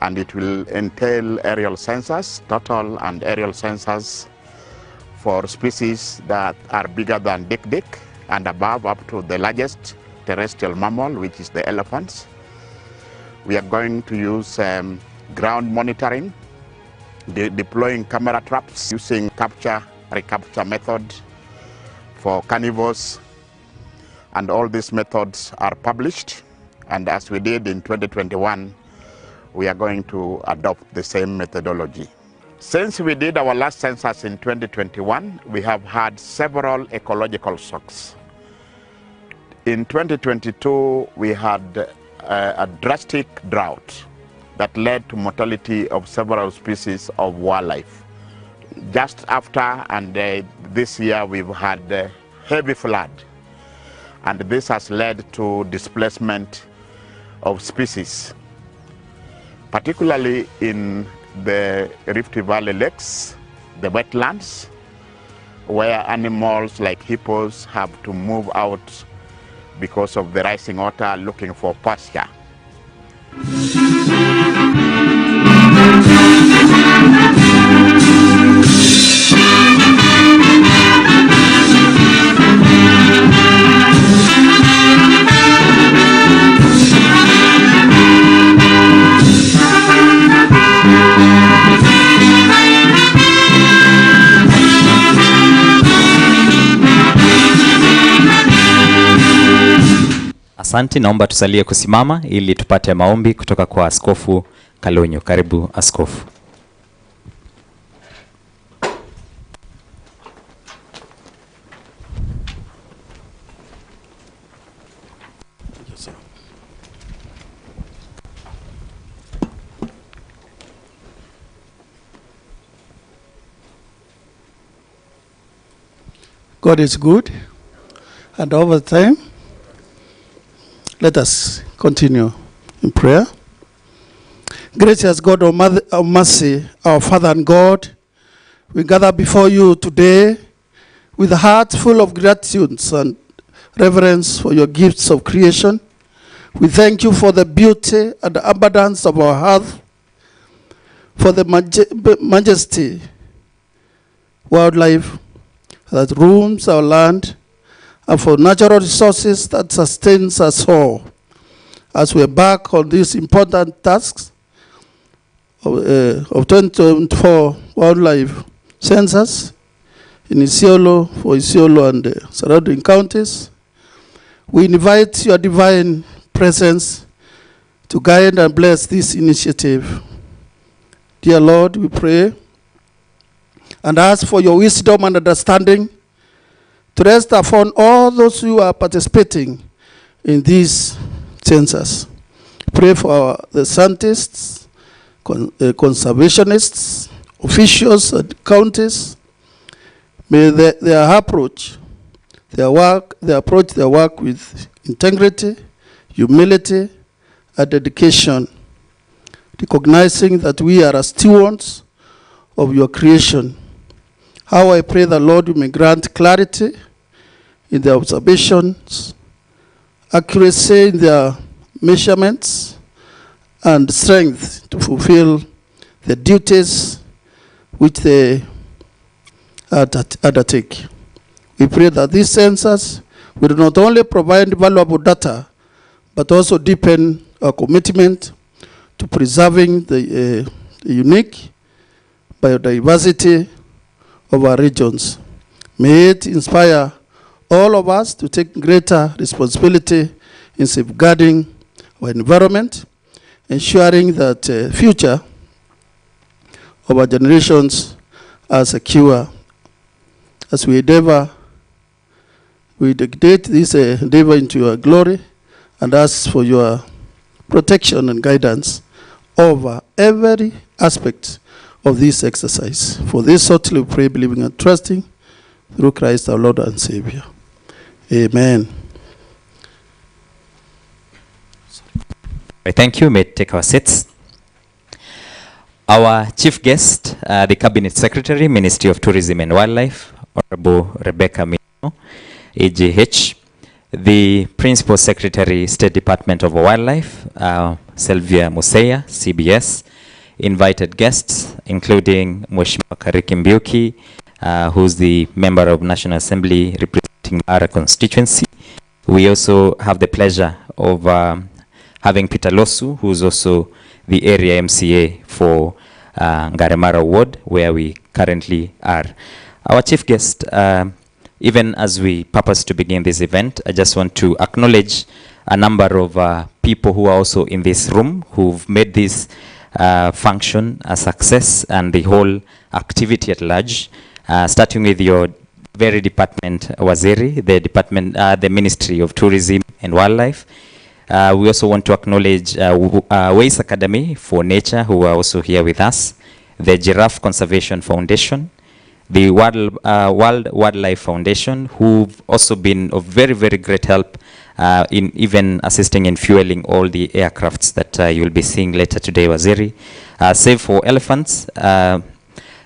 and it will entail aerial census, total and aerial census for species that are bigger than dik-dik and above, up to the largest terrestrial mammal, which is the elephants. We are going to use ground monitoring, deploying camera traps, using capture-recapture method for carnivores, and all these methods are published. And as we did in 2021, we are going to adopt the same methodology. Since we did our last census in 2021, we have had several ecological shocks. In 2022, we had a drastic drought that led to mortality of several species of wildlife. Just after, and this year, we've had heavy flood, and this has led to displacement of species, particularly in the Rift Valley lakes, the wetlands, where animals like hippos have to move out because of the rising water looking for pasture. Asante, naomba tusalie kusimama ili tupate maombi kutoka kwa Askofu Kalonyo. Karibu Askofu. God is good, and over time, let us continue in prayer. Gracious God of mercy, our Father and God, we gather before you today with a heart full of gratitude and reverence for your gifts of creation. We thank you for the beauty and the abundance of our earth, for the majesty, wildlife that roams our land, and for natural resources that sustains us all. As we embark on these important tasks of 2024 wildlife census in Isiolo, for Isiolo and surrounding counties, we invite your divine presence to guide and bless this initiative. Dear Lord, we pray and ask for your wisdom and understanding to rest upon all those who are participating in this census. Pray for the scientists, conservationists, officials and counties. May their approach their work with integrity, humility, and dedication, recognizing that we are stewards of your creation. How I pray the Lord you may grant clarity in their observations, accuracy in their measurements, and strength to fulfill the duties which they undertake. We pray that this census will not only provide valuable data, but also deepen our commitment to preserving the unique biodiversity of our regions. May it inspire all of us to take greater responsibility in safeguarding our environment, ensuring that the future of our generations are secure. As we dictate this endeavor into your glory and ask for your protection and guidance over every aspect of this exercise. For this shortly we pray, believing and trusting through Christ our Lord and Savior. Amen. Thank you. May take our seats. Our chief guest, the Cabinet Secretary, Ministry of Tourism and Wildlife, Honorable Rebecca Mino, AGH, the Principal Secretary, State Department of Wildlife, Sylvia Museya, CBS, invited guests, including Mheshimiwa Kariki Mbiuki, who's the member of National Assembly representing Ara constituency. We also have the pleasure of having Peter Losu, who's also the area MCA for Ngaremara Ward, where we currently are. Our chief guest, even as we purpose to begin this event, I just want to acknowledge a number of people who are also in this room who've made this function a success and the whole activity at large, starting with your very department, Waziri, the department, the Ministry of Tourism and Wildlife. We also want to acknowledge Ways Academy for Nature, who are also here with us, the Giraffe Conservation Foundation, the World Wildlife Foundation, who've also been of very, very great help in even assisting in fueling all the aircrafts that you'll be seeing later today, Waziri. Save for Elephants,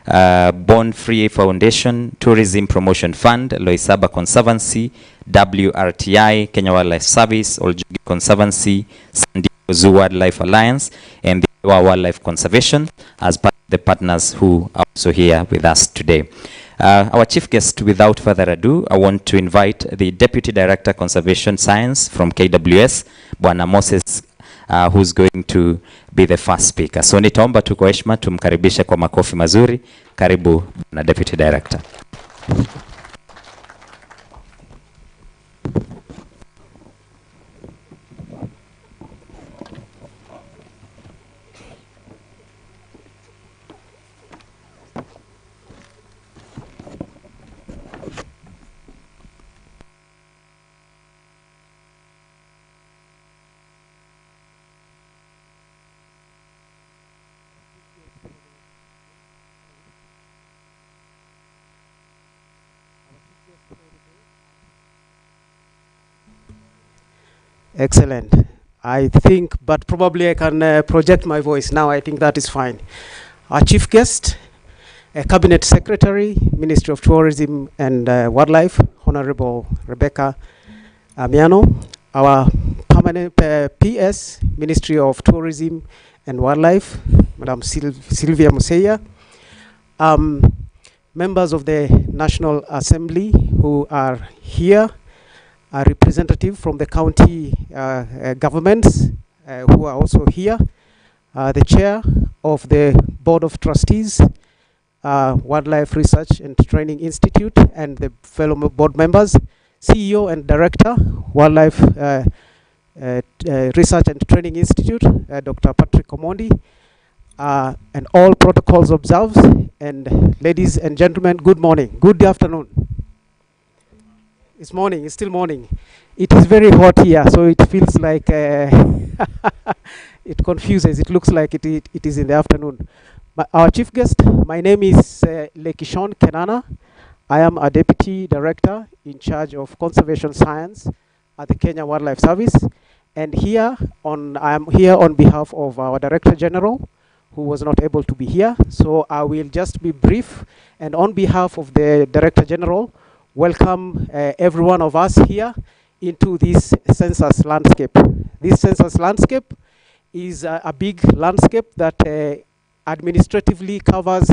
Born Free Foundation, Tourism Promotion Fund, Loisaba Conservancy, WRTI, Kenya Wildlife Service, Oljugi Conservancy, San Diego Zoo Wildlife Alliance, and the Wildlife Conservation as part of the partners who are also here with us today. Our chief guest, without further ado, I want to invite the Deputy Director Conservation Science from KWS, Bwana Moses, who's going to be the first speaker. So nitaomba tu kwa heshima tumkaribishe kwa makofi mazuri. Karibu na Deputy Director. Excellent. I think, but probably I can project my voice now. I think that is fine. Our chief guest, Cabinet Secretary, Ministry of Tourism and Wildlife, Honorable Rebecca Amiano. Our permanent PS, Ministry of Tourism and Wildlife, Madam Sylvia Museya. Members of the National Assembly who are here, a representative from the county governments who are also here, the chair of the Board of Trustees, Wildlife Research and Training Institute, and the fellow board members, CEO and Director, Wildlife Research and Training Institute, Dr. Patrick Omondi, and all protocols observed. And ladies and gentlemen, good morning, good afternoon. It's morning, it's still morning. It is very hot here, so it feels like it confuses. It looks like it is in the afternoon. Our chief guest, my name is Lekishon Kenana. I am a Deputy Director in charge of Conservation Science at the Kenya Wildlife Service. And I am here on behalf of our Director General, who was not able to be here. So I will just be brief. And on behalf of the Director General, welcome every one of us here into this census landscape. This census landscape is a big landscape that administratively covers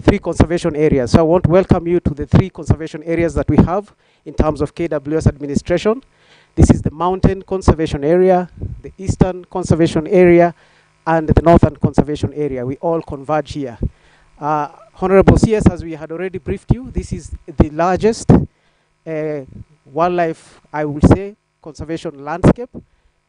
3 conservation areas. So I want to welcome you to the 3 conservation areas that we have in terms of KWS administration. This is the Mountain Conservation Area, the Eastern Conservation Area, and the Northern Conservation Area. We all converge here. Honorable CS, as we had already briefed you, this is the largest wildlife, I will say, conservation landscape,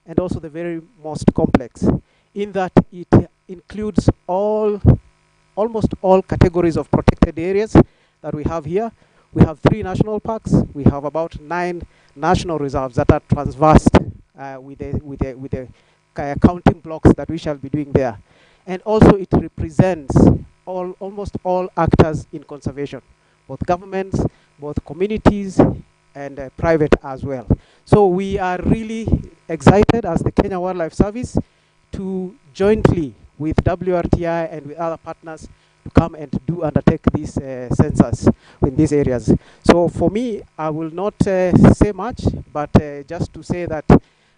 and also the very most complex, in that it includes almost all categories of protected areas that we have here. We have 3 national parks. We have about 9 national reserves that are transversed with the counting blocks that we shall be doing there. And also it represents almost all actors in conservation, both governments, both communities, and private as well. So we are really excited as the Kenya Wildlife Service to jointly with WRTI and with other partners to come and undertake this census in these areas. So for me, I will not say much, but just to say that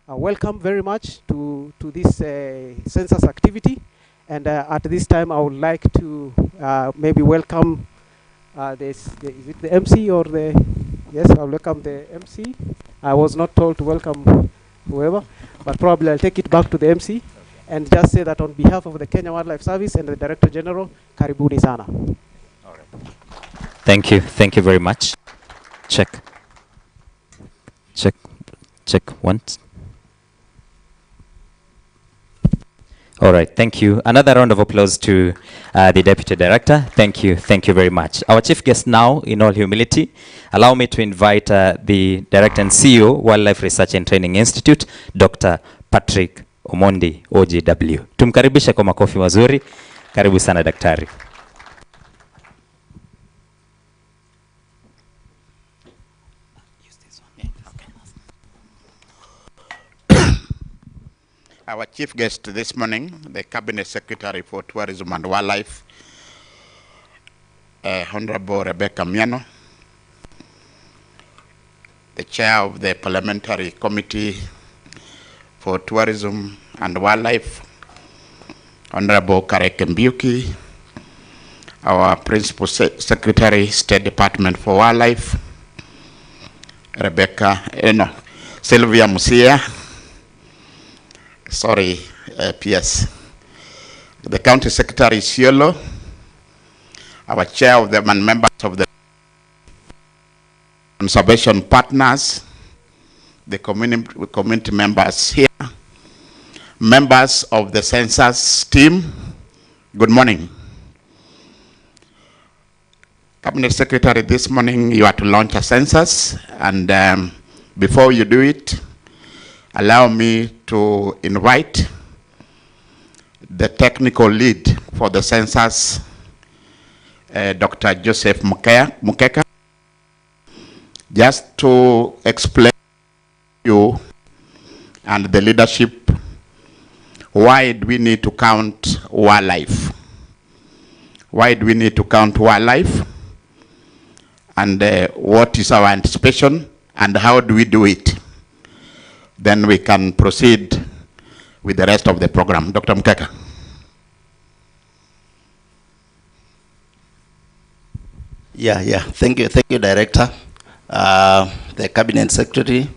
welcome very much to this census activity. And at this time, I would like to maybe welcome is it the MC or the, yes, I'll welcome the MC. I was not told to welcome whoever, but probably I'll take it back to the MC and just say that on behalf of the Kenya Wildlife Service and the Director General, karibuni sana. All right. Thank you very much. Check once. All right, thank you. Another round of applause to the Deputy Director. Thank you very much. Our chief guest now, in all humility, allow me to invite the Director and CEO, Wildlife Research and Training Institute, Dr. Patrick Omondi, OGW. Tumkaribisha kwa makofi mazuri. Karibu sana daktari. Our chief guest this morning, the Cabinet Secretary for Tourism and Wildlife, Honorable Rebecca Miano, the Chair of the Parliamentary Committee for Tourism and Wildlife, Honorable Karek Mbiuki, our Principal Secretary, State Department for Wildlife, Sylvia Musia, PS. The County Secretary Siolo, our Chair of them and members of the Conservation Partners, the community members here, members of the Census team, good morning. Cabinet Secretary, this morning you are to launch a census, and before you do it, allow me to invite the technical lead for the census, Dr. Joseph Mukeka, just to explain to you and the leadership why do we need to count wildlife. Why do we need to count wildlife? And what is our anticipation and how do we do it? Then we can proceed with the rest of the program. Dr. Mukeka. Thank you, Director. The Cabinet Secretary,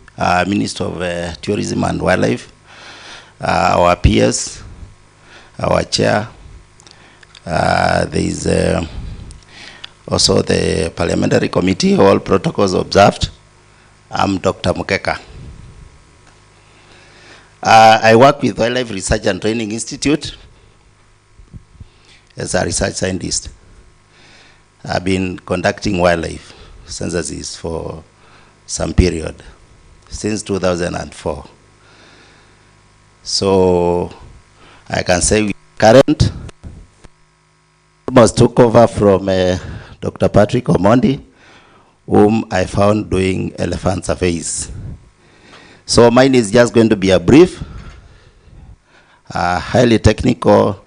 Minister of Tourism and Wildlife, our peers, our Chair. There is also the Parliamentary Committee, all protocols observed. I'm Dr. Mukeka. I work with Wildlife Research and Training Institute as a research scientist. I've been conducting wildlife censuses for some period, since 2004. So I can say we current almost took over from Dr. Patrick Omondi, whom I found doing elephant surveys. So mine is just going to be a brief, highly technical,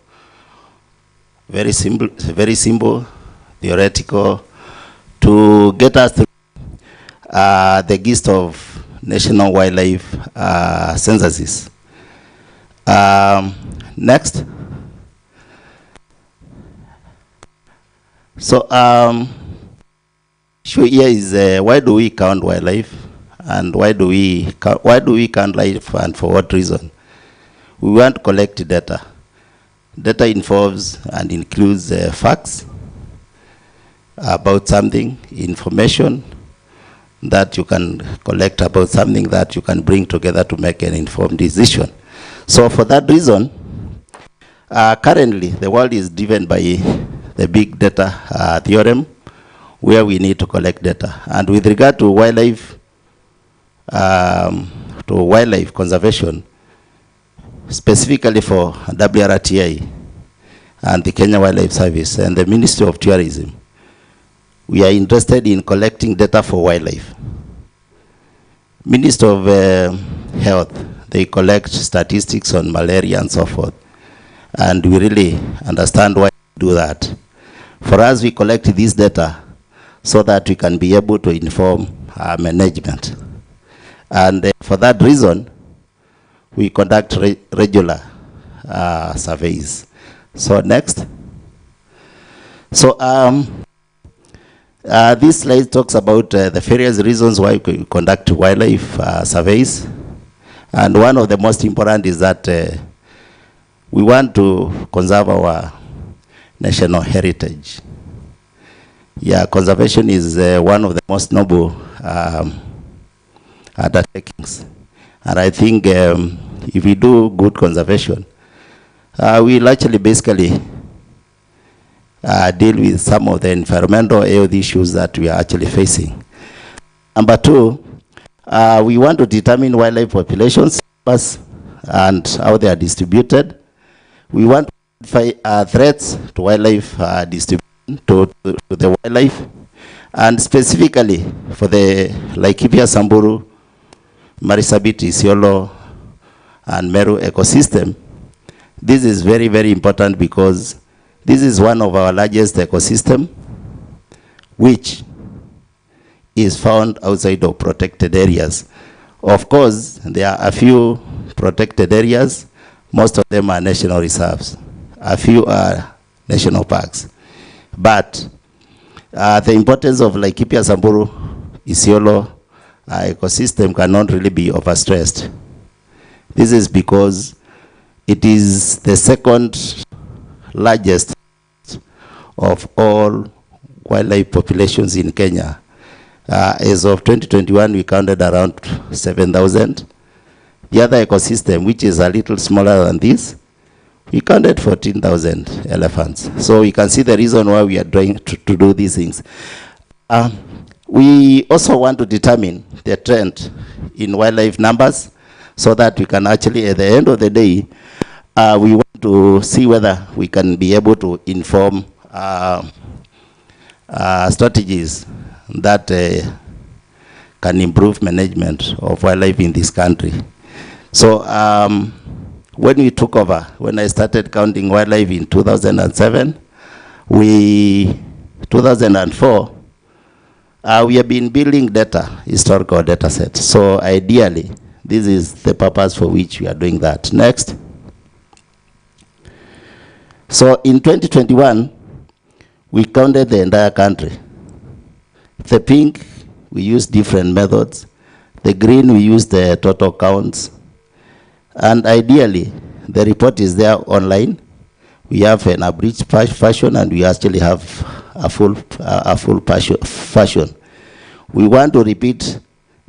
very simple, theoretical, to get us through the gist of national wildlife censuses. Next. So, issue here is why do we count wildlife? And why do we count life, and for what reason? We want to collect data. Data involves and includes facts about something, information that you can collect about something that you can bring together to make an informed decision. So for that reason, currently the world is driven by the big data theorem, where we need to collect data. And with regard to wildlife conservation, specifically for WRTA and the Kenya Wildlife Service and the Ministry of Tourism, we are interested in collecting data for wildlife. Ministry of Health, they collect statistics on malaria and so forth. And we really understand why we do that. For us, we collect this data so that we can be able to inform our management. And for that reason, we conduct regular surveys. So next. So this slide talks about the various reasons why we conduct wildlife surveys. And one of the most important is that we want to conserve our national heritage. Yeah, conservation is one of the most noble undertakings. And I think if we do good conservation, we'll actually basically deal with some of the environmental health issues that we are actually facing. Number two, we want to determine wildlife populations and how they are distributed. We want to identify threats to wildlife distribution, to the wildlife, and specifically for the Laikipia, Samburu, Marsabit, Isiolo, and Meru ecosystem. This is very, very important because this is one of our largest ecosystem, which is found outside of protected areas. Of course, there are a few protected areas. Most of them are national reserves. A few are national parks. But the importance of Laikipia, Samburu, Isiolo ecosystem cannot really be overstressed. This is because it is the second largest of all wildlife populations in Kenya. As of 2021, we counted around 7,000. The other ecosystem, which is a little smaller than this, we counted 14,000 elephants. So you can see the reason why we are trying to do these things. We also want to determine the trend in wildlife numbers so that we can actually, at the end of the day, we want to see whether we can be able to inform strategies that can improve management of wildlife in this country. So when we took over, when I started counting wildlife in 2007, 2004, we have been building data, historical data sets. So ideally, this is the purpose for which we are doing that. Next. So in 2021, we counted the entire country. The pink, we used different methods. The green, we used the total counts. And ideally, the report is there online. We have an abridged version, and we actually have a full version. We want to repeat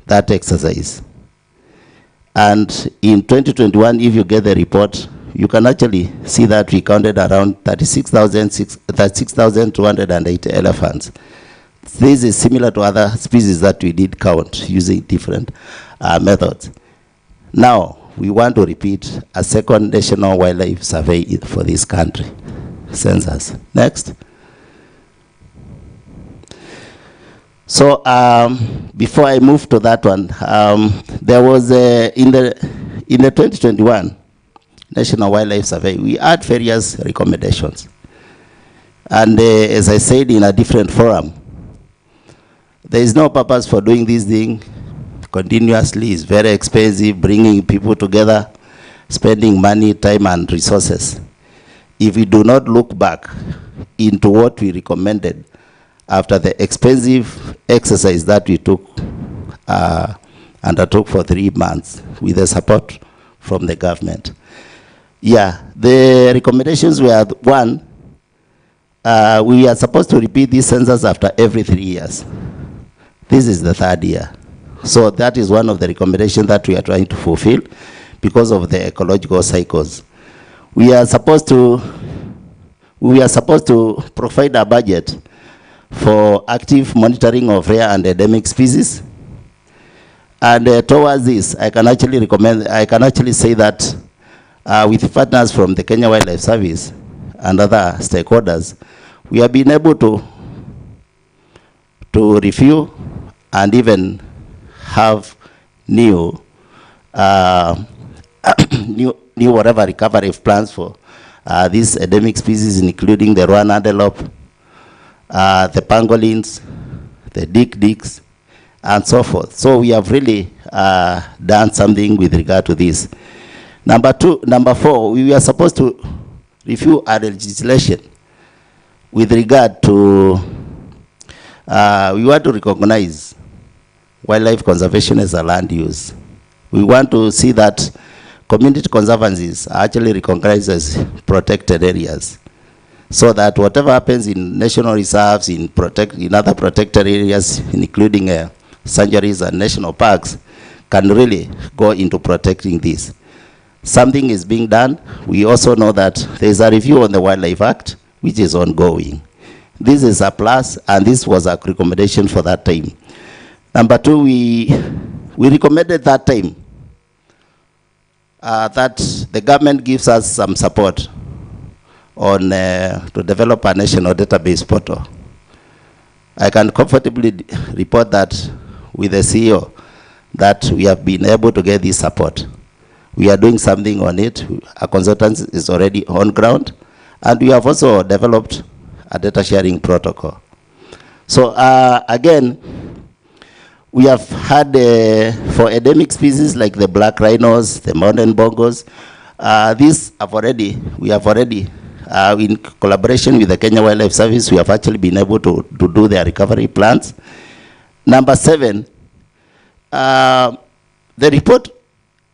that exercise. And in 2021, if you get the report, you can actually see that we counted around 36,280 elephants. This is similar to other species that we did count using different methods. Now, we want to repeat a second national wildlife survey for this country, census. Next. So before I move to that one, there was in the 2021 National Wildlife Survey, we had various recommendations. And as I said in a different forum, there is no purpose for doing this thing continuously. It's very expensive, bringing people together, spending money, time, and resources. If we do not look back into what we recommended after the expensive exercise that we undertook for 3 months with the support from the government. Yeah, the recommendations were, one, we are supposed to repeat this census after every 3 years. This is the 3rd year. So that is one of the recommendations that we are trying to fulfill because of the ecological cycles. We are supposed to provide a budget for active monitoring of rare and endemic species. And towards this, I can actually say that with partners from the Kenya Wildlife Service and other stakeholders, we have been able to review and even have new whatever recovery plans for these endemic species, including the Rwanda antelope, the pangolins, the dik-diks, and so forth. So we have really done something with regard to this. Number four, we were supposed to review our legislation with regard to, we want to recognize wildlife conservation as a land use. We want to see that community conservancies are actually recognized as protected areas, so that whatever happens in national reserves, in other protected areas, including sanctuaries and national parks, can really go into protecting this. Something is being done. We also know that there is a review on the Wildlife Act, which is ongoing. This is a plus, and this was a recommendation for that time. Number two, we recommended that time that the government gives us some support on to develop a national database portal. I can comfortably report that with the CEO that we have been able to get this support. We are doing something on it. A consultant is already on ground, and we have also developed a data sharing protocol. So again, we have had for endemic species like the black rhinos, the mountain bongos, we have already in collaboration with the Kenya Wildlife Service, we have actually been able to do their recovery plans. Number 7, the report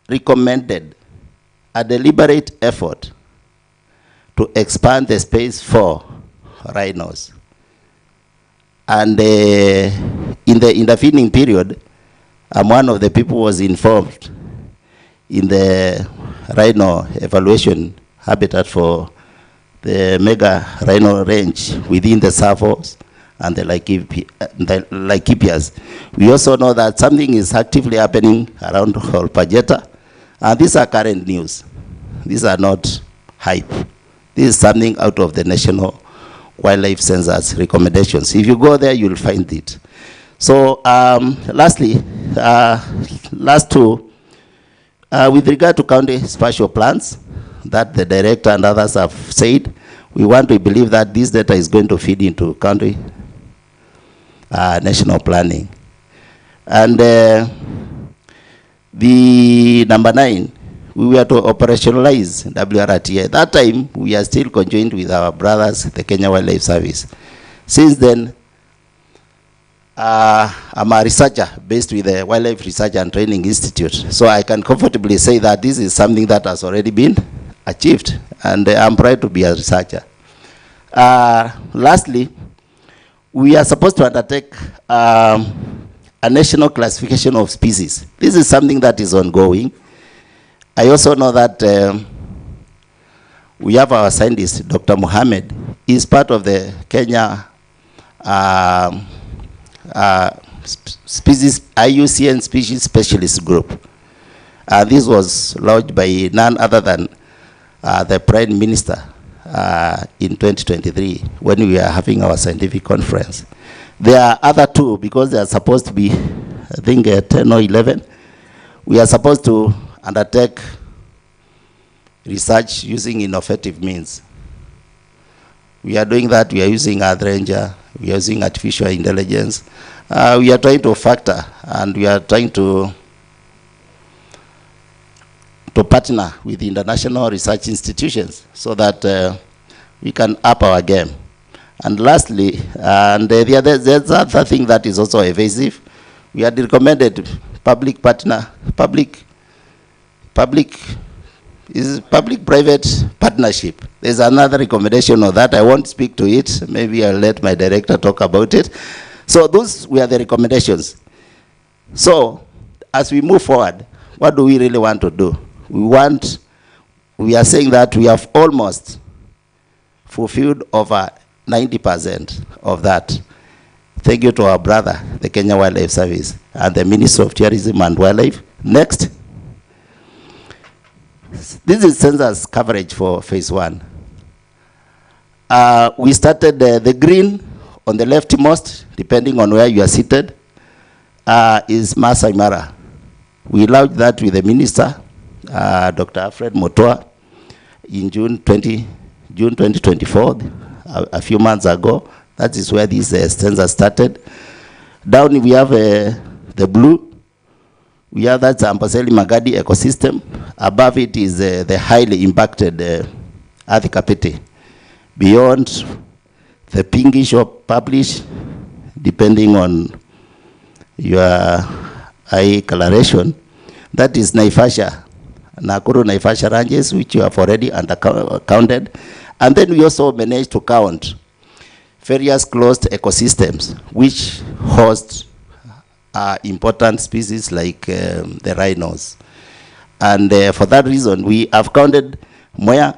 recommended a deliberate effort to expand the space for rhinos. And in the intervening period, one of the people was involved in the rhino evaluation habitat for the mega rhino range within the Savos and the Laikipias. We also know that something is actively happening around Holpajeta, and these are current news. These are not hype. This is something out of the National Wildlife Census recommendations. If you go there, you'll find it. So lastly, last two, with regard to county spatial plans that the director and others have said, we want to believe that this data is going to feed into county national planning. And the number 9, we were to operationalize WRTA. That time, we are still conjoined with our brothers, the Kenya Wildlife Service. Since then, I'm a researcher based with the Wildlife Research and Training Institute. So I can comfortably say that this is something that has already been achieved, and I'm proud to be a researcher. Lastly, we are supposed to undertake a national classification of species. This is something that is ongoing. I also know that we have our scientist, Dr. Mohammed, is part of the Kenya species IUCN Species Specialist Group. This was launched by none other than the Prime Minister in 2023 when we are having our scientific conference. There are other 2 because they are supposed to be, I think, 10 or 11. We are supposed to undertake research using innovative means. We are doing that. We are using Earth Ranger. We are using artificial intelligence. We are trying to factor, and we are trying to partner with international research institutions so that we can up our game. And lastly, and there's other thing that is also evasive. We had recommended public-private partnership. There's another recommendation of that. I won't speak to it. Maybe I'll let my director talk about it. So those were the recommendations. So as we move forward, what do we really want to do? We are saying that we have almost fulfilled over 90% of that. Thank you to our brother, the Kenya Wildlife Service, and the Ministry of Tourism and Wildlife. Next. This is census coverage for phase 1. We started the green on the leftmost, depending on where you are seated, is Masai Mara. We launched that with the minister, Dr. Alfred Mutua, in June 2024, a few months ago. That is where this census started. Down we have the blue, We have that Amboseli Magadi ecosystem. Above it is the highly impacted Earth Kapiti. Beyond the pinkish or purplish, depending on your eye coloration, that is Naivasha, Nakuru Naivasha ranges, which you have already counted. And then we also managed to count various closed ecosystems which host important species like the rhinos. And for that reason, we have counted Moya,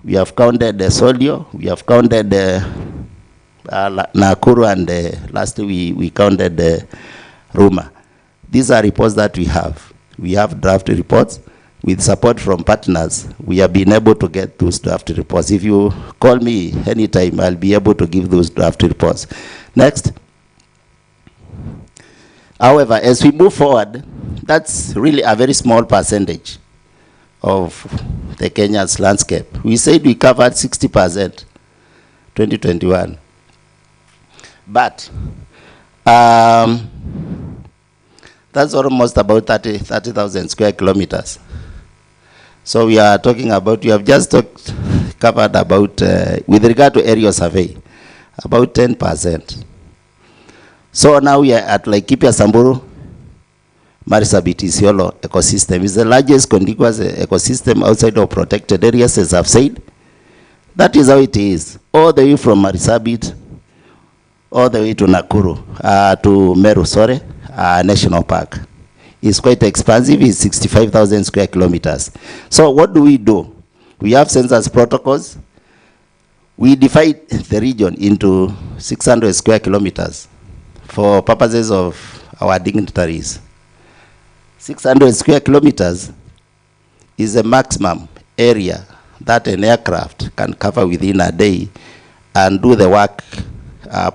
we have counted Solio, we have counted Nakuru, and lastly we counted Ruma. These are reports that we have. We have draft reports. With support from partners, we have been able to get those draft reports. If you call me anytime, I'll be able to give those draft reports. Next. However, as we move forward, that's really a very small percentage of the Kenya's landscape. We said we covered 60%, 2021. But that's almost about 30,000 square kilometers. So we are talking about, you have just covered about, with regard to area survey, about 10%. So now we are at Laikipia Samburu, Marsabit Isiolo ecosystem. Is the largest contiguous ecosystem outside of protected areas, as I've said. That is how it is, all the way from Marsabit, all the way to Nakuru, to Meru, National Park. It's quite expansive, it's 65,000 square kilometers. So what do? We have census protocols. We divide the region into 600 square kilometers for purposes of our dignitaries. 600 square kilometers is the maximum area that an aircraft can cover within a day and do the work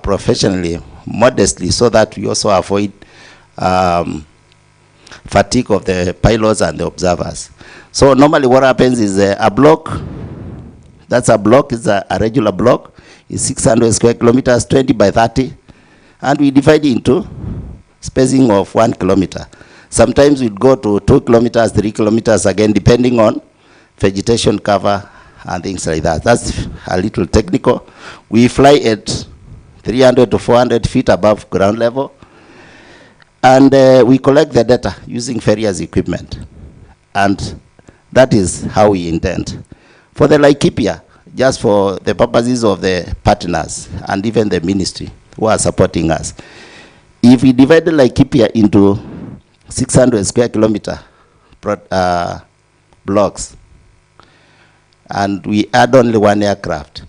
professionally, modestly, so that we also avoid fatigue of the pilots and the observers. So normally what happens is a block, that's a block, is a regular block, is 600 square kilometers, 20 by 30, and we divide it into spacing of 1 kilometer. Sometimes we'd go to 2 kilometers, 3 kilometers again, depending on vegetation cover and things like that. That's a little technical. We fly at 300 to 400 feet above ground level. And we collect the data using various equipment. And that is how we intend. For the Laikipia, just for the purposes of the partners and even the ministry who are supporting us, if we divide the Laikipia into 600 square kilometer blocks, and we add only 1 aircraft,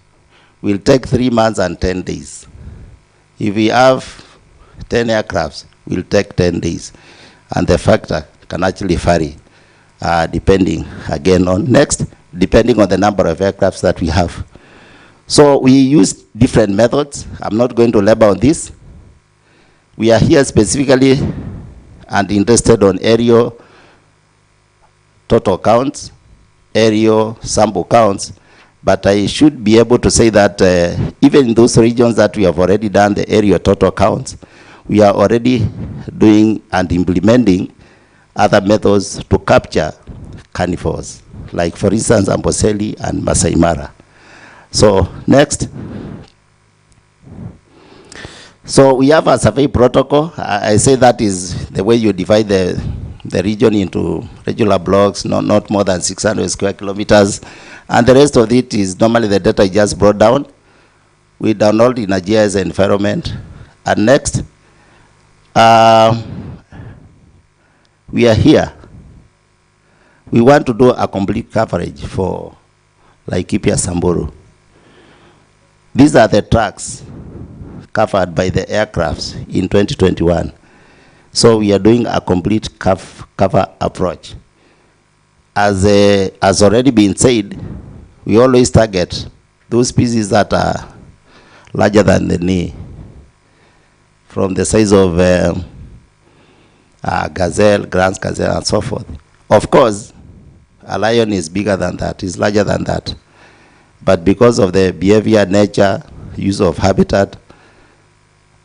we'll take 3 months and 10 days. If we have 10 aircrafts, will take 10 days. And the factor can actually vary depending, again, on depending on the number of aircrafts that we have. So we use different methods. I'm not going to labor on this. We are here specifically and interested on aerial total counts, aerial sample counts, but I should be able to say that even in those regions that we have already done the aerial total counts, we are already doing and implementing other methods to capture carnivores, like for instance Amboseli and Masai Mara. So next. So we have a survey protocol. I say that is the way you divide the region into regular blocks, not more than 600 square kilometers. And the rest of it is normally the data I just brought down. We download in a GIS environment. And next, we are here. We want to do a complete coverage for Laikipia Samburu. These are the tracks covered by the aircrafts in 2021. So we are doing a complete cover approach. As already been said, we always target those species that are larger than the knee, from the size of gazelle, grand gazelle, and so forth. Of course, a lion is bigger than that, is larger than that. But because of the behavior, nature, use of habitat,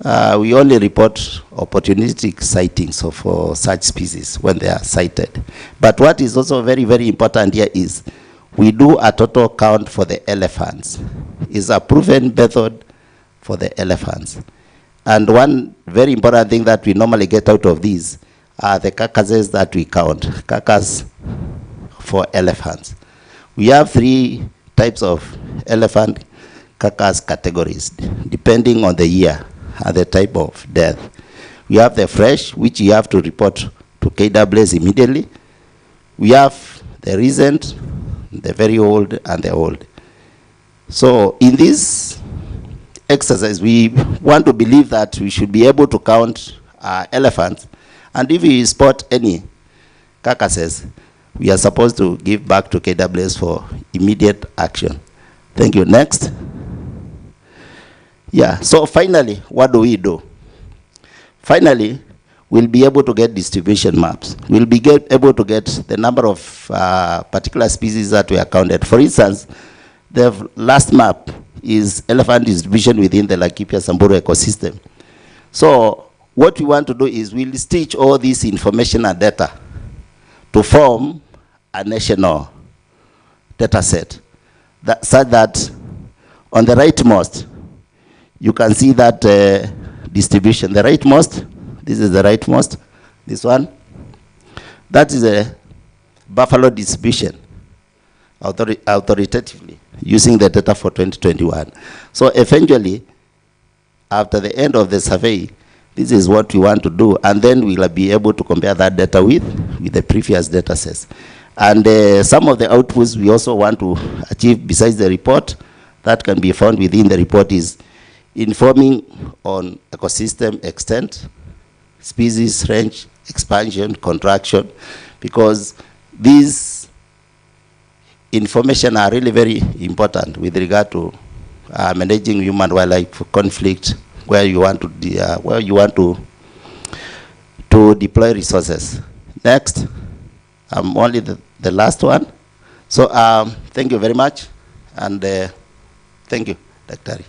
we only report opportunistic sightings of such species when they are sighted. But what is also very, very important here is we do a total count for the elephants. It's a proven method for the elephants. And one very important thing that we normally get out of these are the carcasses that we count, carcass for elephants. We have 3 types of elephant carcass categories, depending on the year and the type of death. We have the fresh, which you have to report to KWS immediately. We have the recent, the very old, and the old. So in this exercise, we want to believe that we should be able to count elephants, and if we spot any carcasses, we are supposed to give back to KWS for immediate action. Thank you. Next. Yeah, so finally, what do we do? Finally, we'll be able to get distribution maps. We'll be able to get the number of particular species that we are counted. For instance, the last map is elephant distribution within the Laikipia Samburu ecosystem. So what we want to do is we'll stitch all this information and data to form a national data set, such that on the rightmost, you can see that distribution. The rightmost, this is the rightmost, this one. That is a buffalo distribution, authoritatively, using the data for 2021. So eventually, after the end of the survey, this is what we want to do, and then we'll be able to compare that data with the previous data sets. And some of the outputs we also want to achieve besides the report that can be found within the report is informing on ecosystem extent, species range, expansion, contraction, because these information are really very important with regard to managing human-wildlife conflict, where you want to deploy resources. Next, only the last one. So thank you very much, and thank you, Dr.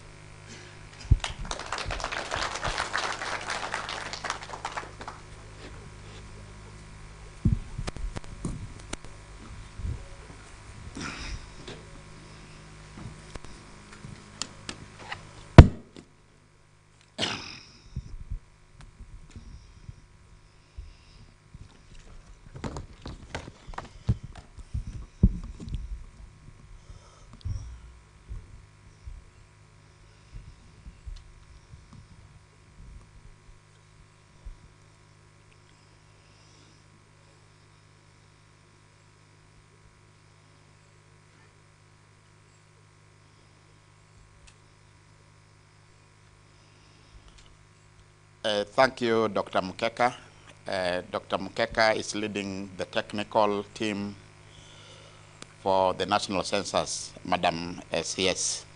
Thank you, Dr. Mukeka. Dr. Mukeka is leading the technical team for the National Census, Madam CS.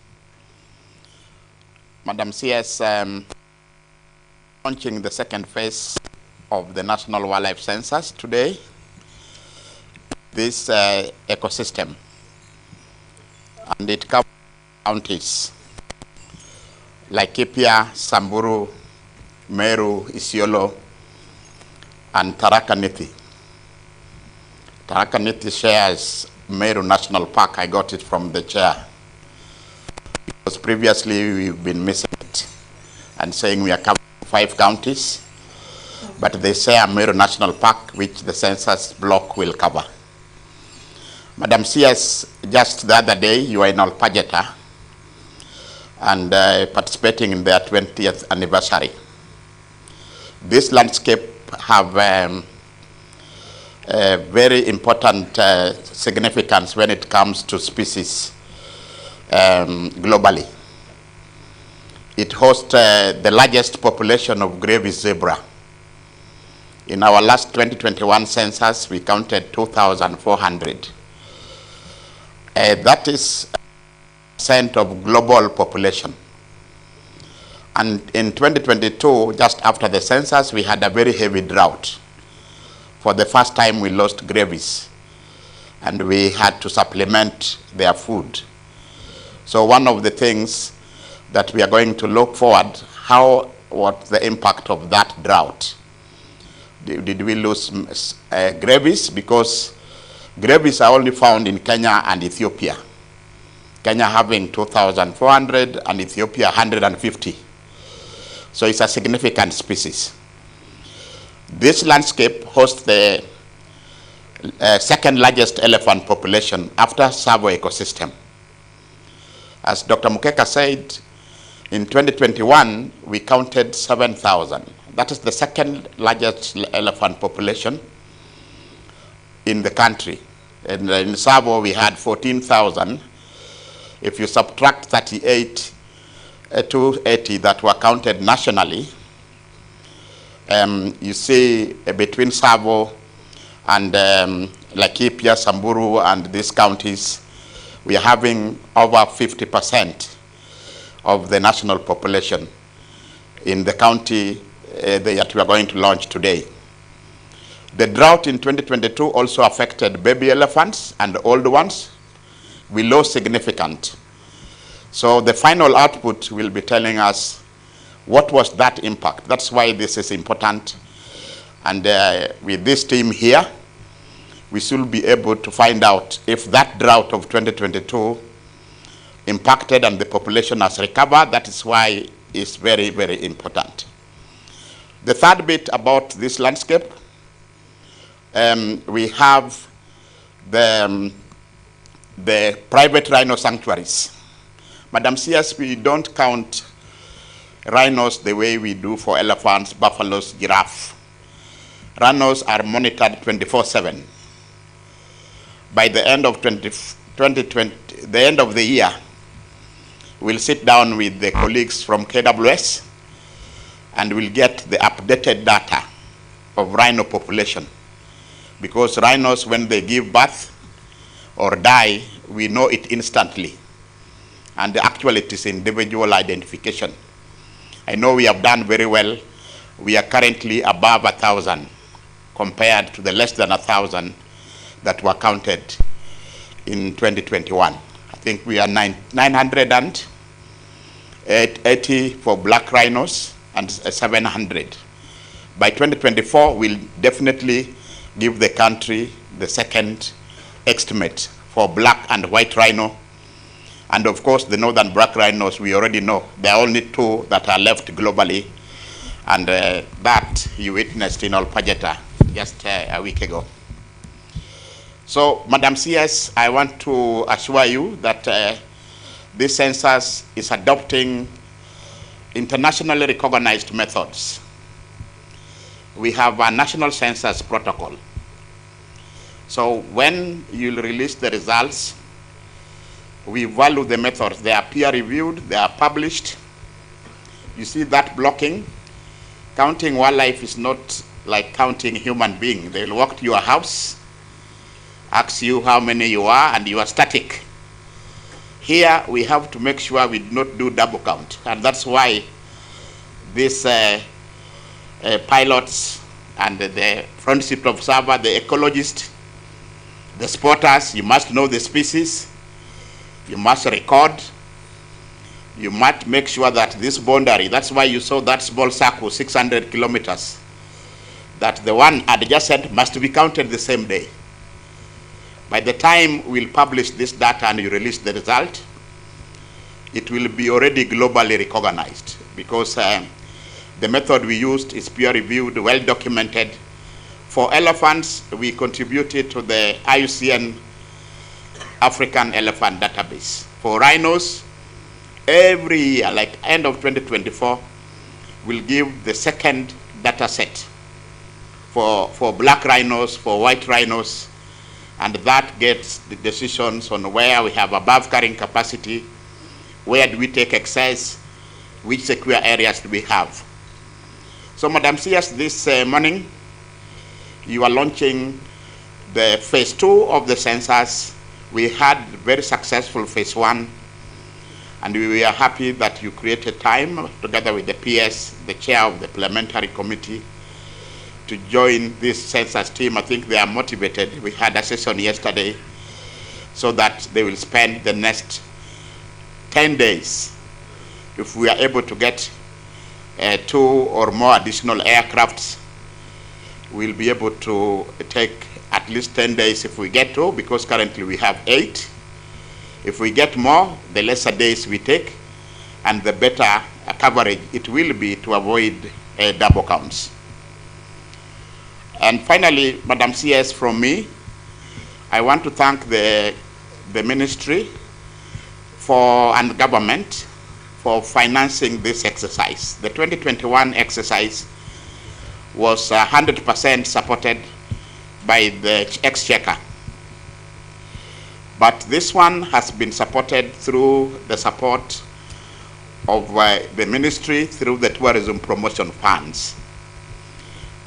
Madam CS, launching the second phase of the National Wildlife Census today. This ecosystem, and it covers counties, Laikipia, Samburu, Meru, Isiolo, and Tharaka Nithi. Tharaka Nithi shares Meru National Park. I got it from the chair, because previously we've been missing it and saying we are covering 5 counties, but they share Meru National Park, which the census block will cover. Madam CS, just the other day you were in Alpajeta and participating in their 20th anniversary. This landscape have a very important significance when it comes to species globally. It hosts the largest population of gravy zebra. In our last 2021 census, we counted 2,400. That is % of global population. And in 2022, just after the census, we had a very heavy drought. For the first time, we lost gravies, and we had to supplement their food. So one of the things that we are going to look forward, how what the impact of that drought. Did we lose gravies? Because gravies are only found in Kenya and Ethiopia. Kenya having 2,400 and Ethiopia 150. So it's a significant species. This landscape hosts the second largest elephant population after Savo ecosystem. As Dr. Mukeka said, in 2021, we counted 7,000. That is the second largest elephant population in the country. And in Savo, we had 14,000. If you subtract 38 to 80 that were counted nationally, you see between Savo and Laikipia, Samburu, and these counties, we are having over 50% of the national population in the county that we are going to launch today. The drought in 2022 also affected baby elephants and old ones. We lost significant. So the final output will be telling us what was that impact. That's why this is important. And with this team here, we should be able to find out if that drought of 2022 impacted and the population has recovered. That is why it's very, very important. The third bit about this landscape, we have the private rhino sanctuaries. Madam CS, we don't count rhinos the way we do for elephants, buffaloes, giraffe. Rhinos are monitored 24/7. By the end of 2020, the end of the year, we'll sit down with the colleagues from KWS and we'll get the updated data of rhino population. Because rhinos, when they give birth or die, we know it instantly. And actually it is individual identification. I know we have done very well. We are currently above 1,000 compared to the less than 1,000 that were counted in 2021. I think we are 980 for black rhinos and 700. By 2024, we'll definitely give the country the second estimate for black and white rhino. And of course, the northern black rhinos, we already know. There are only 2 that are left globally. And that you witnessed in Olpajeta just a week ago. So, Madam CS, I want to assure you that this census is adopting internationally recognized methods. We have a national census protocol. So when you release the results, we value the methods. They are peer-reviewed, they are published. You see that blocking? Counting wildlife is not like counting human being. They'll walk to your house, ask you how many you are, and you are static. Here, we have to make sure we do not do double count. And that's why these pilots and the friendship observer, the ecologist, the spotters, you must know the species, you must record, you must make sure that this boundary, that's why you saw that small circle, 600 kilometers, that the one adjacent must be counted the same day. By the time we'll publish this data and you release the result, it will be already globally recognized because the method we used is peer-reviewed, well-documented. For elephants, we contributed to the IUCN African Elephant Database. For rhinos, every year, like end of 2024, we'll give the second data set for black rhinos, for white rhinos, and that gets the decisions on where we have above carrying capacity, where do we take excess, which secure areas do we have. So, Madam CS, this morning, you are launching the phase 2 of the census. We had very successful phase 1, and we are happy that you created time together with the PS, the chair of the parliamentary committee, to join this census team. I think they are motivated. We had a session yesterday so that they will spend the next 10 days. If we are able to get 2 or more additional aircrafts, we'll be able to take at least 10 days if we get to, because currently we have 8. If we get more, the lesser days we take, and the better coverage it will be to avoid double counts. And finally, Madam CS, from me, I want to thank the ministry and government for financing this exercise. The 2021 exercise was 100% supported by the Exchequer. But this one has been supported through the support of the ministry through the tourism promotion funds.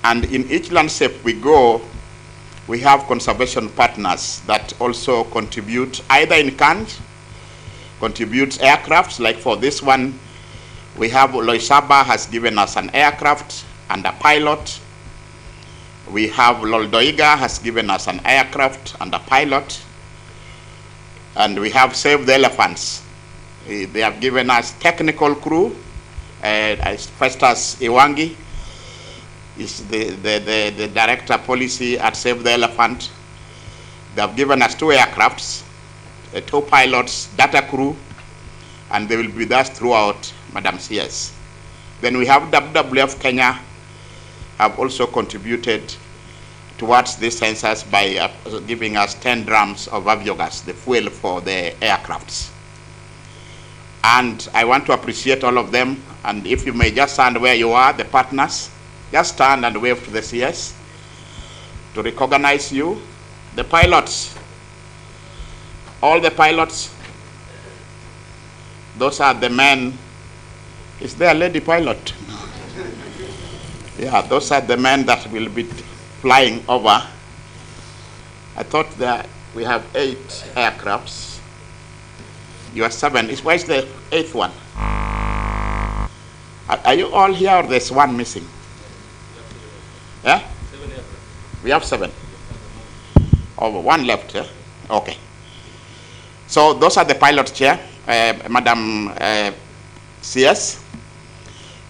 And in each landscape we go, we have conservation partners that also contribute either in kind, contributes aircrafts. Like for this one, we have Loisaba has given us an aircraft and a pilot. We have Loldoiga has given us an aircraft and a pilot. And we have Save the Elephants. They have given us technical crew. Festus Iwangi is the director policy at Save the Elephant. They have given us 2 aircrafts, 2 pilots, data crew, and they will be with us throughout, Madam CS. Then we have WWF Kenya have also contributed towards this census by giving us 10 drums of aviogas, the fuel for the aircrafts. And I want to appreciate all of them. And if you may just stand where you are, the partners, just stand and wave to the CS to recognize you. The pilots, all the pilots, those are the men. Is there a lady pilot? Yeah, those are the men that will be flying over. I thought that we have 8 aircrafts. You are 7. Where is the 8th one? Are you all here or there's one missing? Yeah? We have 7. Oh, 1 left. Yeah? Okay. So those are the pilot chair, Madam CS.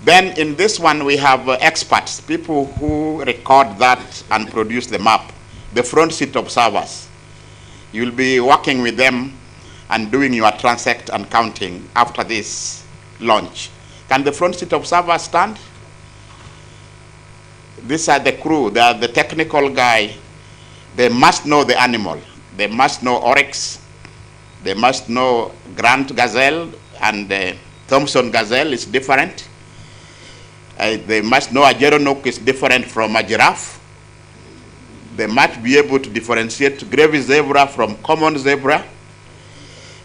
Then in this one we have experts, people who record that and produce the map, the front seat observers. You'll be working with them and doing your transect and counting after this launch. Can the front seat observers stand? These are the crew, they are the technical guy. They must know the animal. They must know oryx. They must know Grant gazelle, and Thompson gazelle is different. They must know a geronok is different from a giraffe. They must be able to differentiate gravy zebra from common zebra,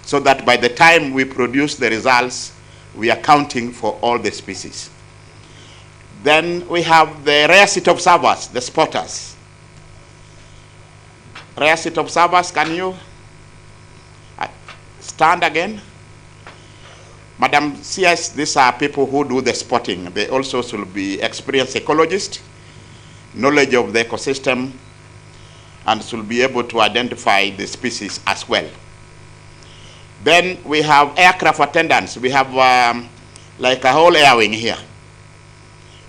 so that by the time we produce the results, we are counting for all the species. Then we have the rare seat observers, the spotters. Rare seat observers, can you stand again? Madam CS, these are people who do the spotting. They also should be experienced ecologists, knowledge of the ecosystem, and should be able to identify the species as well. Then we have aircraft attendants. We have like a whole air wing here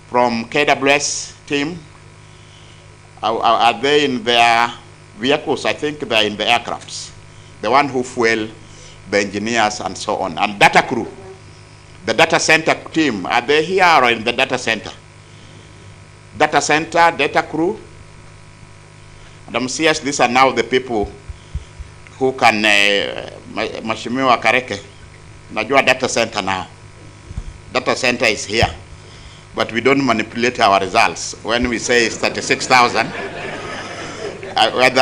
from KWS team. Are they in their vehicles? I think they're in the aircrafts. The one who fuel, the engineers, and so on. And data crew. The data center team, are they here or in the data center? Data center, data crew. Madam CS, these are now the people who can, Mheshimiwa Kareke, najua data center now. Data center is here. But we don't manipulate our results. When we say it's 36,000, whether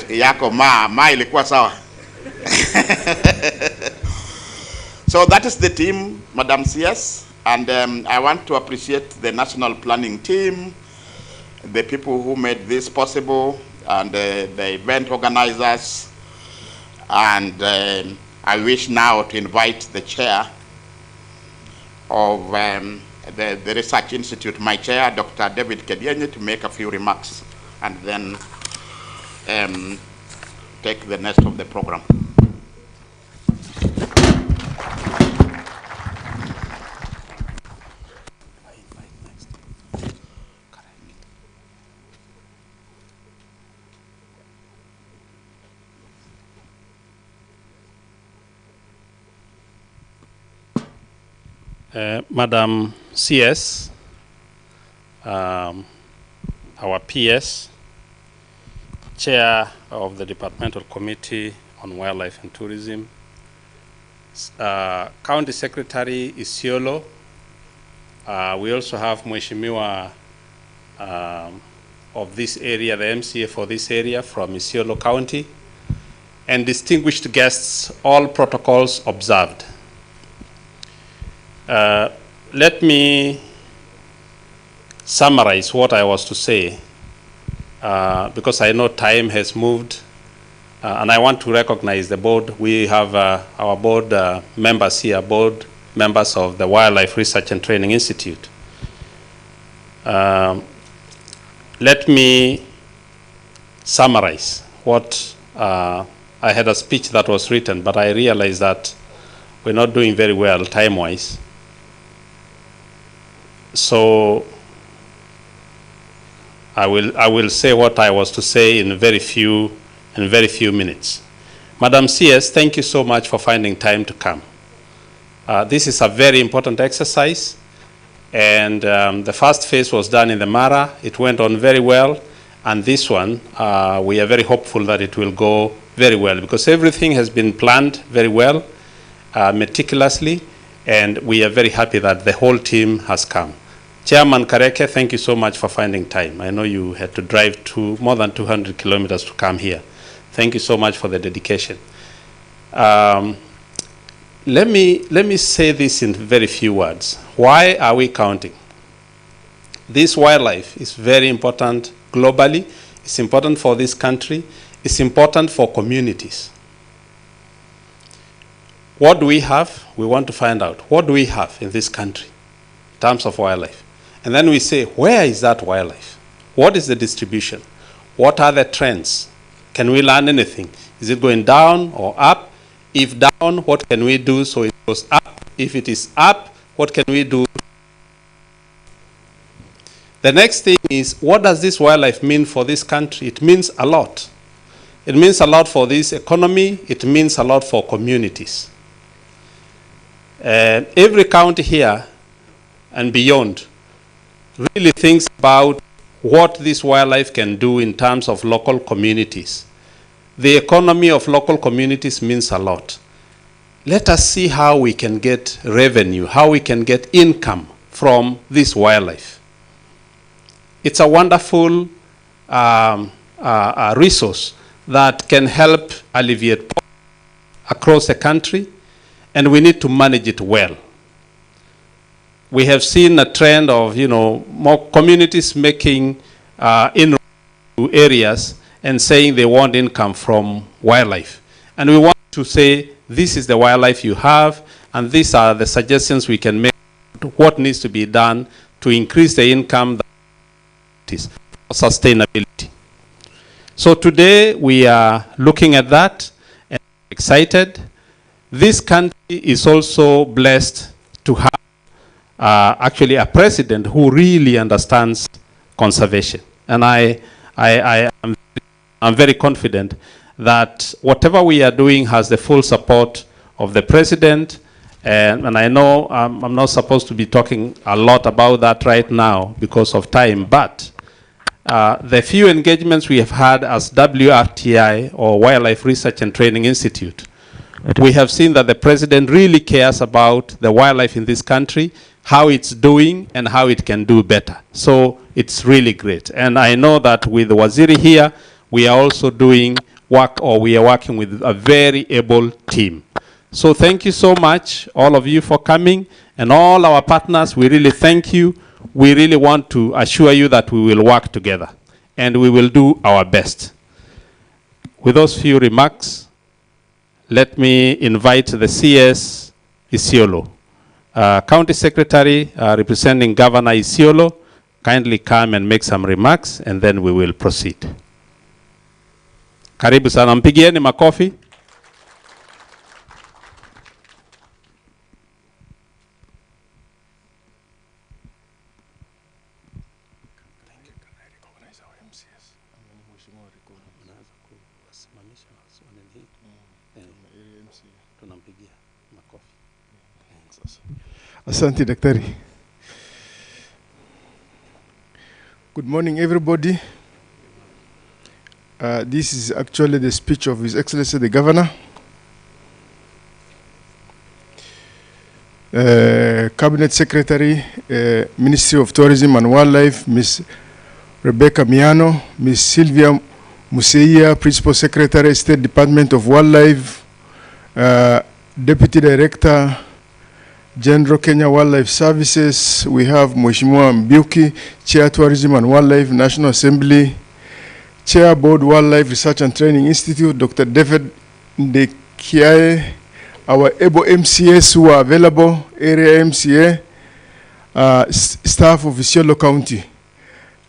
yako ma ilikuwa sawa. So that is the team, Madam CS, and I want to appreciate the national planning team, the people who made this possible, and the event organizers, and I wish now to invite the chair of the Research Institute, my chair, Dr. David Kedienye, to make a few remarks, and then take the rest of the program. Madam CS, our PS, Chair of the Departmental Committee on Wildlife and Tourism, County Secretary Isiolo. We also have Mheshimiwa of this area, the MCA for this area from Isiolo County, and distinguished guests, all protocols observed. Let me summarize what I was to say, because I know time has moved, and I want to recognize the board. We have our board members here, board members of the Wildlife Research and Training Institute. Let me summarize what I had a speech that was written, but I realized that we're not doing very well time-wise. So I will say what I was to say in very few minutes. Madam CS, thank you so much for finding time to come. This is a very important exercise, and the first phase was done in the Mara. It went on very well, and this one, we are very hopeful that it will go very well, because everything has been planned very well, meticulously, and we are very happy that the whole team has come. Chairman Kareke, thank you so much for finding time. I know you had to drive to more than 200 kilometers to come here. Thank you so much for the dedication. Let me say this in very few words. Why are we counting? This wildlife is very important globally. It's important for this country. It's important for communities. What do we have? We want to find out. What do we have in this country in terms of wildlife? And then we say, where is that wildlife? What is the distribution? What are the trends? Can we learn anything? Is it going down or up? If down, what can we do so it goes up? If it is up, what can we do? The next thing is, what does this wildlife mean for this country? It means a lot. It means a lot for this economy. It means a lot for communities. Every county here and beyond really thinks about what this wildlife can do in terms of local communities. The economy of local communities means a lot. Let us see how we can get revenue, how we can get income from this wildlife. It's a wonderful resource that can help alleviate poverty across the country, and we need to manage it well. We have seen a trend of, more communities making inroads to areas and saying they want income from wildlife. And we want to say, this is the wildlife you have, and these are the suggestions we can make, what needs to be done to increase the income that is for sustainability. So today we are looking at that and excited. This country is also blessed to have actually a president who really understands conservation. And I'm very confident that whatever we are doing has the full support of the president. And I know I'm not supposed to be talking a lot about that right now because of time, but the few engagements we have had as WRTI, or Wildlife Research and Training Institute, we have seen that the president really cares about the wildlife in this country, how it's doing and how it can do better. So it's really great. And I know that with Waziri here, we are also doing work, or we are working with a very able team. So thank you so much, all of you, for coming, and all our partners. We really thank you. We really want to assure you that we will work together, and we will do our best. With those few remarks, let me invite the CS Isiolo. County Secretary representing Governor Isiolo, kindly come and make some remarks, and then we will proceed. Karibu sana, mpigieni makofi. Asante Daktari. Good morning, everybody. This is actually the speech of His Excellency the Governor. Cabinet Secretary, Ministry of Tourism and Wildlife, Ms. Rebecca Miano, Ms. Sylvia Museia, Principal Secretary, State Department of Wildlife, Deputy Director, General Kenya Wildlife Services. We have Mheshimiwa Mbiuki, Chair Tourism and Wildlife, National Assembly, Chair Board Wildlife Research and Training Institute, Dr. David Ndekiae, our able MCS who are available, area MCA, staff of Isiolo County.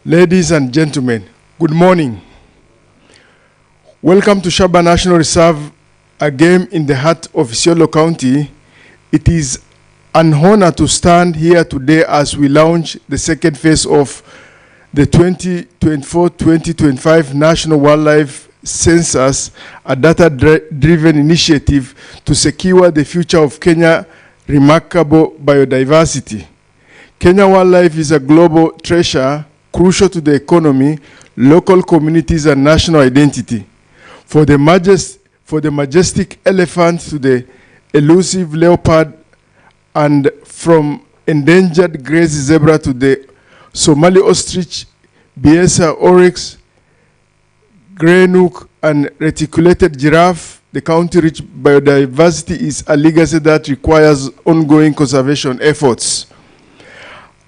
Ladies and gentlemen, good morning. Welcome to Shaba National Reserve, again in the heart of Isiolo County. It is an honor to stand here today as we launch the second phase of the 2024-2025 National Wildlife Census, a data-driven initiative to secure the future of Kenya's remarkable biodiversity. Kenya wildlife is a global treasure, crucial to the economy, local communities, and national identity. For the majestic elephant to the elusive leopard, and from endangered gray zebra to the Somali ostrich, Biesa oryx, grey nook, and reticulated giraffe, the county-rich biodiversity is a legacy that requires ongoing conservation efforts.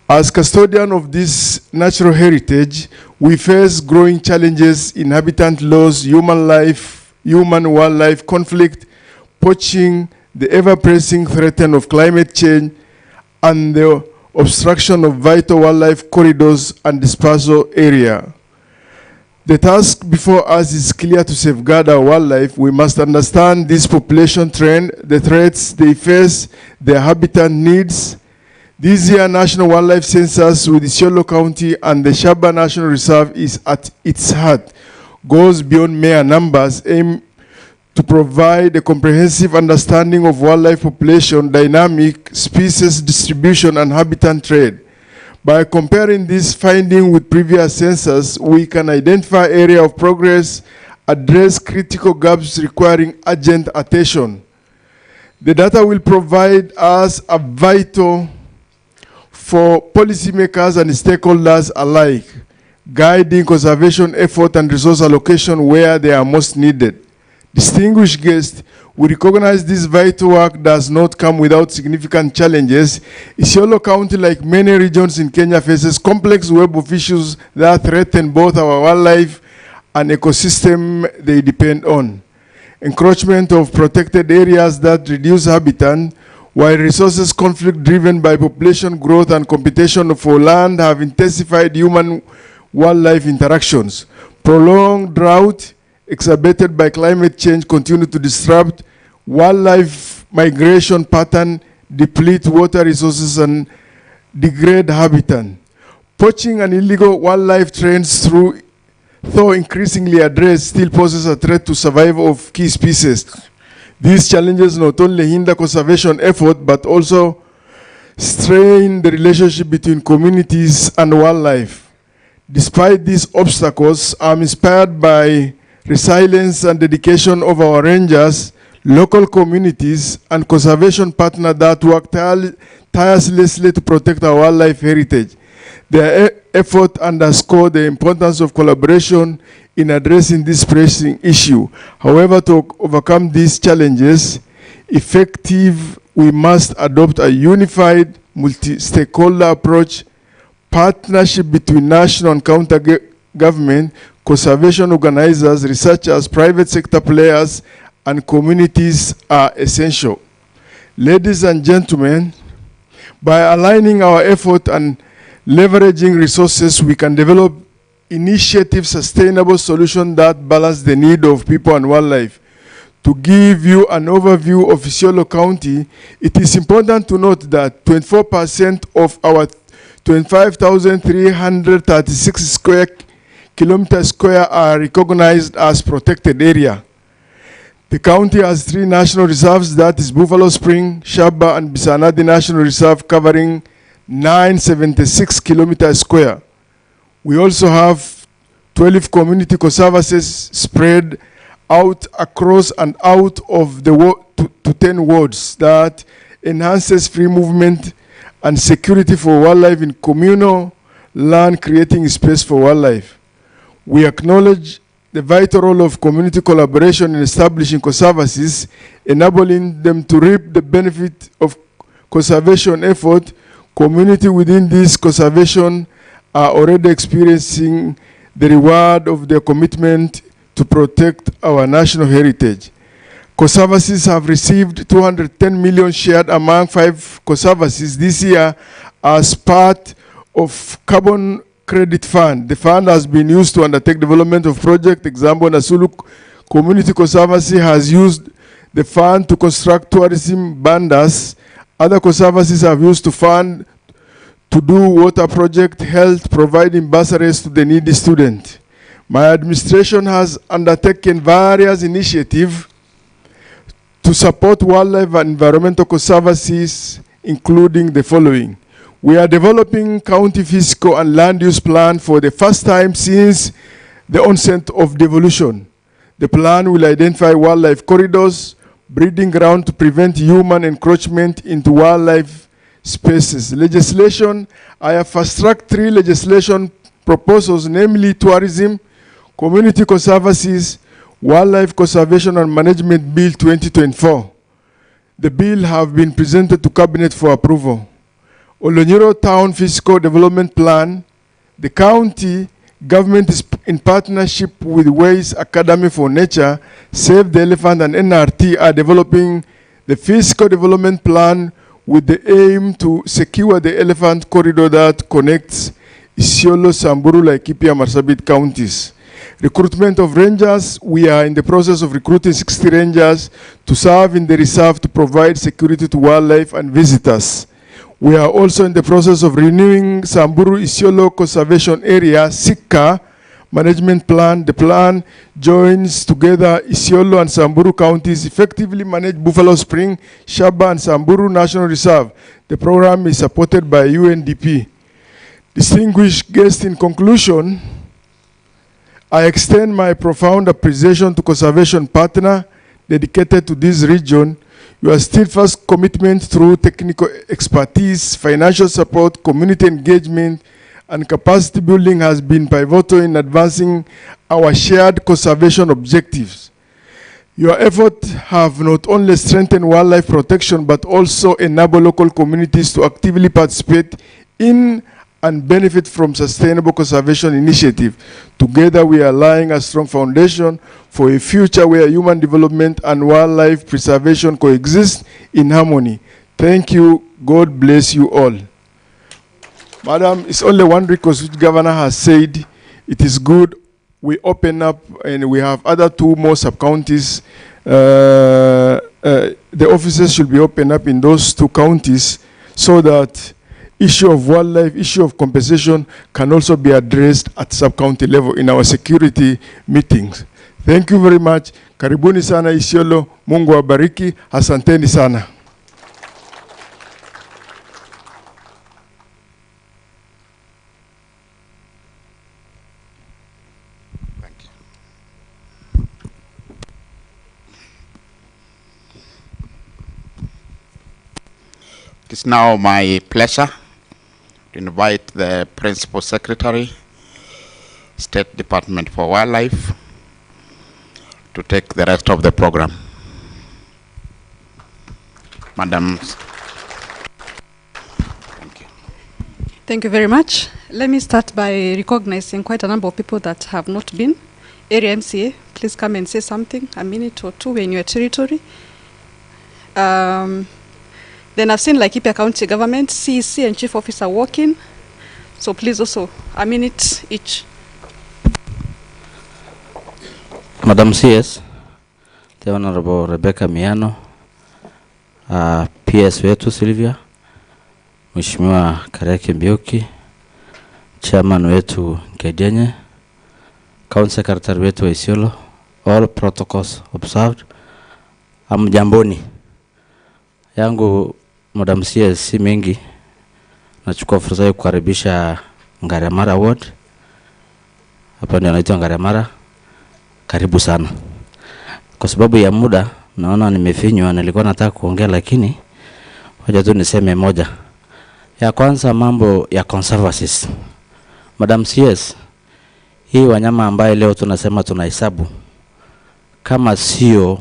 As custodian of this natural heritage, we face growing challenges in habitat loss, human-wildlife conflict, poaching, the ever-pressing threat of climate change, and the obstruction of vital wildlife corridors and dispersal area. The task before us is clear: to safeguard our wildlife. We must understand this population trend, the threats they face, their habitat needs. This year National Wildlife Census with Isiolo County and the Shaba National Reserve is at its heart, goes beyond mere numbers, aim to provide a comprehensive understanding of wildlife population, dynamic, species distribution, and habitat trade. By comparing this finding with previous census, we can identify areas of progress, address critical gaps requiring urgent attention. The data will provide us a vital for policymakers and stakeholders alike, guiding conservation effort and resource allocation where they are most needed. Distinguished guests, we recognize this vital work does not come without significant challenges. Isiolo County, like many regions in Kenya, faces complex web of issues that threaten both our wildlife and ecosystem they depend on. Encroachment of protected areas that reduce habitat, while resources conflict driven by population growth and competition for land have intensified human-wildlife interactions. Prolonged drought, exacerbated by climate change, continue to disrupt wildlife migration pattern, deplete water resources, and degrade habitat. Poaching and illegal wildlife trends, though increasingly addressed, still poses a threat to survival of key species. These challenges not only hinder conservation effort, but also strain the relationship between communities and wildlife. Despite these obstacles, I'm inspired by resilience and dedication of our rangers, local communities, and conservation partners that work tirelessly to protect our wildlife heritage. Their effort underscore the importance of collaboration in addressing this pressing issue. However, to overcome these challenges we must adopt a unified, multi-stakeholder approach. Partnership between national and county government, conservation organizers, researchers, private sector players, and communities are essential. Ladies and gentlemen, by aligning our effort and leveraging resources, we can develop initiative sustainable solutions that balance the need of people and wildlife. To give you an overview of Isiolo County, it is important to note that 24% of our 25,336 kilometers square are recognized as protected area. The county has 3 national reserves, that is Buffalo Spring, Shaba, and Bisanadi National Reserve, covering 976 kilometers square. We also have 12 community conservancies spread out across and out of the to 10 wards that enhances free movement and security for wildlife in communal land, creating space for wildlife. We acknowledge the vital role of community collaboration in establishing conservancies, enabling them to reap the benefit of conservation effort. Community within this conservation are already experiencing the reward of their commitment to protect our national heritage. Conservancies have received 210 million shared among 5 conservancies this year as part of Carbon Credit Fund. The fund has been used to undertake development of project. Example, Nasulu Community Conservancy has used the fund to construct tourism bandas. Other conservancies have used the fund to do water project, health, providing bursaries to the needy student. My administration has undertaken various initiatives to support wildlife and environmental conservancies, including the following. We are developing county fiscal and land use plan for the first time since the onset of devolution. The plan will identify wildlife corridors, breeding ground to prevent human encroachment into wildlife spaces. Legislation, I have fast-tracked 3 legislation proposals, namely tourism, community conservancies, Wildlife Conservation and Management Bill 2024. The bill have been presented to Cabinet for approval. Olonyiro Town Fiscal Development Plan, the county government is in partnership with Ways Academy for Nature, Save the Elephant, and NRT are developing the fiscal development plan with the aim to secure the elephant corridor that connects Isiolo, Samburu, Laikipia, Marsabit counties. Recruitment of rangers, we are in the process of recruiting 60 rangers to serve in the reserve to provide security to wildlife and visitors. We are also in the process of renewing Samburu Isiolo Conservation Area, SICA, management plan. The plan joins together Isiolo and Samburu counties, effectively manage Buffalo Spring, Shaba, and Samburu National Reserve. The program is supported by UNDP. Distinguished guests, in conclusion, I extend my profound appreciation to conservation partner dedicated to this region. Your steadfast commitment through technical expertise, financial support, community engagement, and capacity building has been pivotal in advancing our shared conservation objectives. Your efforts have not only strengthened wildlife protection, but also enabled local communities to actively participate in and benefit from sustainable conservation initiative. Together, we are laying a strong foundation for a future where human development and wildlife preservation coexist in harmony. Thank you. God bless you all. Madam, it's only one request which Governor has said. It is good we open up, and we have other 2 more sub-counties. The offices should be opened up in those 2 counties so that issue of wildlife, issue of compensation can also be addressed at sub-county level in our security meetings. Thank you very much. Karibuni sana Isiolo. Mungu wabariki. Asanteni sana. Thank you. It is now my pleasure to invite the Principal Secretary, State Department for Wildlife, to take the rest of the program. Madam. Thank you. Thank you very much. Let me start by recognizing quite a number of people that have not been. Area MCA, please come and say something, a minute or 2 in your territory. Then I've seen Laikipia County Government, CEC and Chief Officer walking. So please also, a minute each. Madam CS, the Honorable Rebecca Miano, PS wetu Sylvia, Mheshimiwa Kareki Mbiuki, Chairman wetu Kedenye, County Secretary wetu Isiolo, all protocols observed. Amjamboni. Yangu Madam CS si mengi. Nachukua fursa hii kukaribisha Ngaremara Ward. Hapa ndio naitwa Ngaremara. Karibu sana. Kwa sababu ya muda naona nimefinywa, nilikuwa nataka kuongea lakini wacha tu niseme moja. Ya kwanza mambo ya conservancies. Madam CS, hii wanyama ambaye leo tunasema tunahesabu kama sio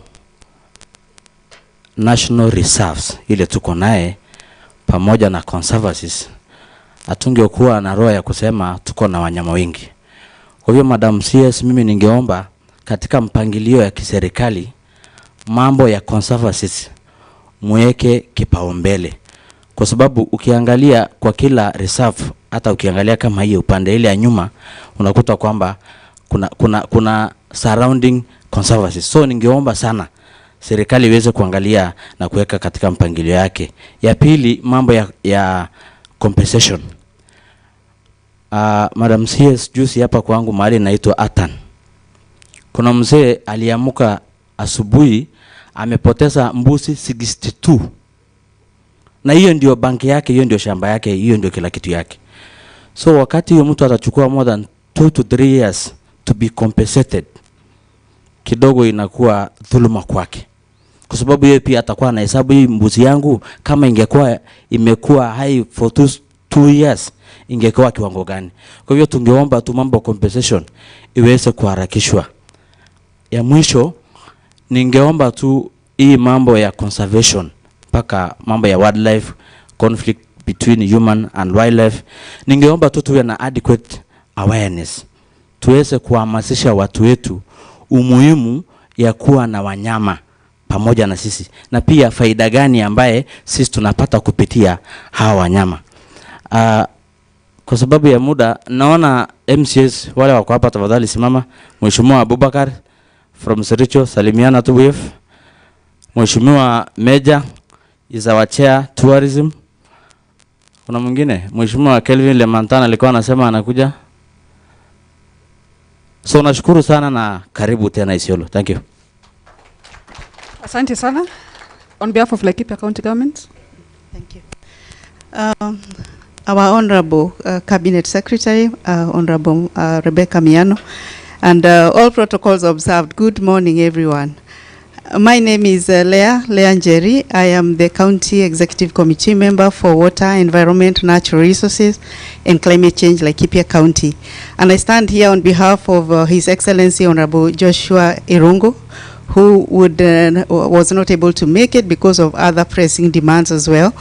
national reserves ile tuko naye pamoja na conservancies, hatungekuwa na roho ya kusema tuko na wanyama wengi. Kwa hivyo Madam CS, mimi ningeomba katika mpangilio ya kiserikali mambo ya conservancies muweke kipaumbele, kwa sababu ukiangalia kwa kila reserve, hata ukiangalia kama hiyo upande ile ya nyuma, unakuta kwamba kuna surrounding conservancies. So ningeomba sana serikali iweze kuangalia na kuweka katika mpangilio yake. Ya pili, mambo ya compensation. Madam CS, juzi hapa kwangu mahali naitwa Atan, kuna mzee aliamuka asubuhi amepoteza mbuzi 62. Na hiyo ndio banki yake, hiyo ndio shamba yake, hiyo ndio kila kitu yake. So wakati huyo mtu atachukua more than 2 to 3 years to be compensated, kidogo inakuwa dhuluma kwake. Kwa sababu yeye pia atakuwa na hesabu, hii mbuzi yangu kama ingekuwa imekuwa high for 2 years ingekuwa kiwango gani. Kwa hivyo tungeomba tu mambo compensation iweze kuharakishwa. Ya mwisho ningeomba tu hii mambo ya conservation mpaka mambo ya wildlife conflict between human and wildlife, ningeomba tu tuwe na adequate awareness, tuweze kuhamasisha watu wetu umuhimu ya kuwa na wanyama pamoja na sisi, na pia faida gani ambaye sisi tunapata kupitia hawa wanyama. Kwa sababu ya muda naona MCS wale wako hapa, tafadhali simama. Mheshimiwa Abubakar from Sericho, salimiana tu wave. Mheshimiwa Meja is our chair tourism. Kuna mwingine Mheshimiwa Kelvin Lemantana alikuwa anasema anakuja. So nashukuru sana na karibu tena Isiolo. Thank you. Asante sana. On behalf of Laikipia County Government. Thank you. Our Honorable Cabinet Secretary, Honorable Rebecca Miano, and all protocols observed. Good morning, everyone. My name is Leah Njeri. I am the County Executive Committee member for Water, Environment, Natural Resources, and Climate Change, Laikipia County. And I stand here on behalf of His Excellency Honorable Joshua Irungu, who was not able to make it because of other pressing demands as well.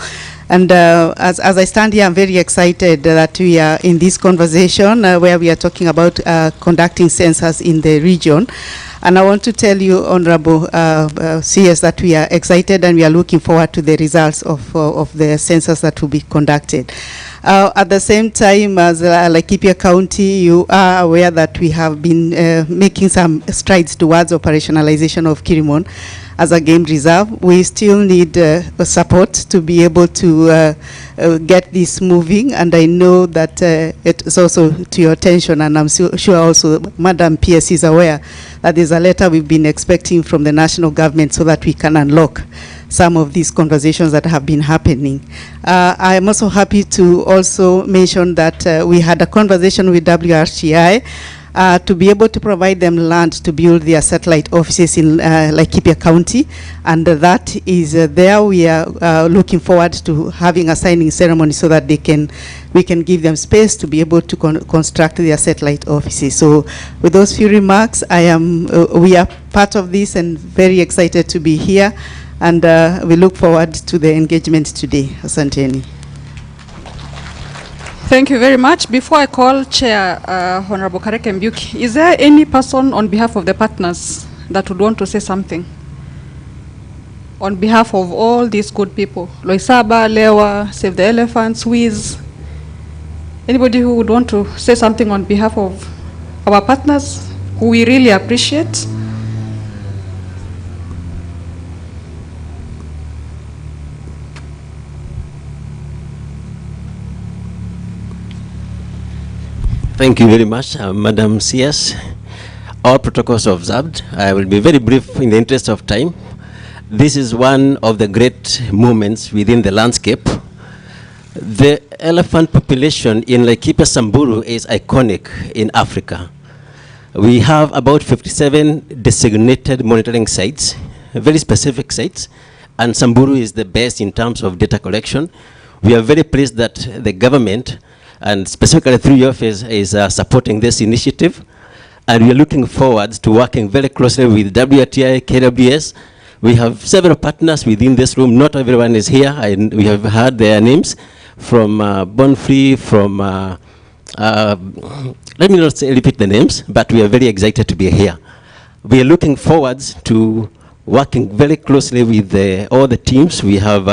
And as I stand here, I'm very excited that we are in this conversation where we are talking about conducting census in the region. And I want to tell you, Honorable CS, that we are excited and we are looking forward to the results of the census that will be conducted. At the same time, as Laikipia County, you are aware that we have been making some strides towards operationalization of Kirimon as a game reserve. We still need support to be able to get this moving, and I know that it's also to your attention, and I'm sure also Madam PS is aware that there's a letter we've been expecting from the national government so that we can unlock some of these conversations that have been happening. I am also happy to also mention that we had a conversation with WRCI to be able to provide them land to build their satellite offices in Laikipia County, and that is there. We are looking forward to having a signing ceremony so that we can give them space to be able to construct their satellite offices. So with those few remarks, we are part of this and very excited to be here, and we look forward to the engagement today. Asanteni. Thank you very much. Before I call Chair Honorable Kareke Mbiuki, is there any person on behalf of the partners that would want to say something? On behalf of all these good people, Loisaba, Lewa, Save the Elephants, Wiz, anybody who would want to say something on behalf of our partners, who we really appreciate? Thank you very much, Madam CS. All protocols observed. I will be very brief in the interest of time. This is one of the great moments within the landscape. The elephant population in Laikipia Samburu is iconic in Africa. We have about 57 designated monitoring sites, very specific sites, and Samburu is the best in terms of data collection. We are very pleased that the government, and specifically through your office, is supporting this initiative. And we are looking forward to working very closely with WTI, KWS. We have several partners within this room. Not everyone is here, and we have heard their names from Bonfree, from, let me not repeat the names, but we are very excited to be here. We are looking forward to working very closely with all the teams. We have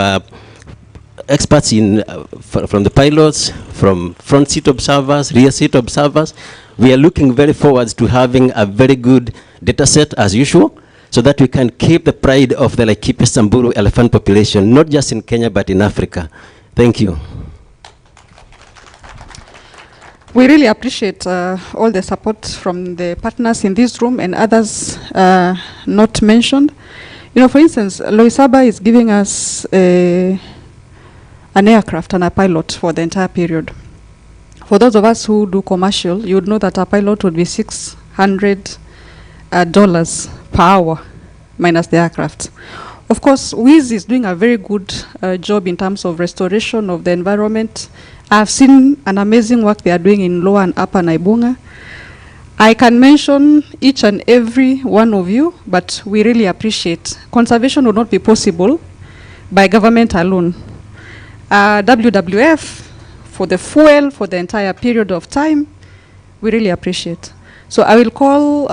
experts in from the pilots, from front seat observers, rear seat observers. We are looking very forward to having a very good data set as usual, so that we can keep the pride of the Laikipia Samburu elephant population, not just in Kenya, but in Africa. Thank you. We really appreciate all the support from the partners in this room and others not mentioned. You know, for instance, Loisaba is giving us an aircraft and a pilot for the entire period. For those of us who do commercial, you would know that a pilot would be $600 per hour minus the aircraft. Of course, WIZ is doing a very good job in terms of restoration of the environment. I've seen an amazing work they are doing in Lower and Upper Naibunga. I can mention each and every one of you, but we really appreciate. Conservation would not be possible by government alone. WWF, for the fuel, for the entire period of time, we really appreciate. So I will call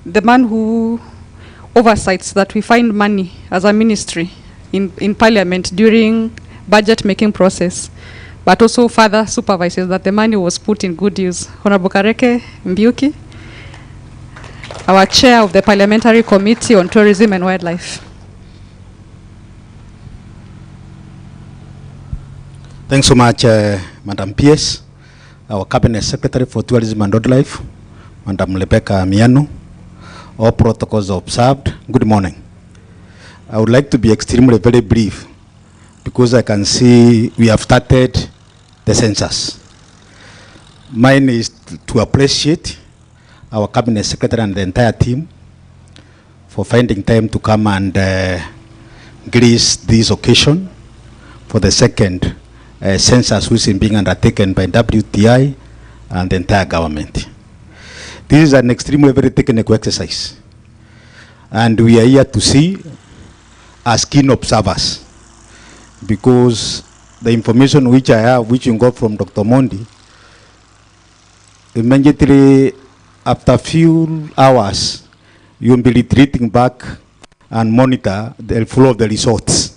the man who oversights that we find money as a ministry in Parliament during budget making process, but also further supervises that the money was put in good use. Honorable Kareke Mbiuki, our chair of the Parliamentary Committee on Tourism and Wildlife. Thanks so much, Madam PS, our Cabinet Secretary for Tourism and Wildlife, Madam Rebecca Miano. All protocols observed. Good morning. I would like to be extremely very brief because I can see we have started the census. Mine is to appreciate our Cabinet Secretary and the entire team for finding time to come and grace this occasion for the second census which is being undertaken by WTI and the entire government. This is an extremely very technical exercise, and we are here to see as keen observers, because the information which I have, which you got from Dr. Mondi, immediately after a few hours, you will be retreating back and monitor the flow of the resorts.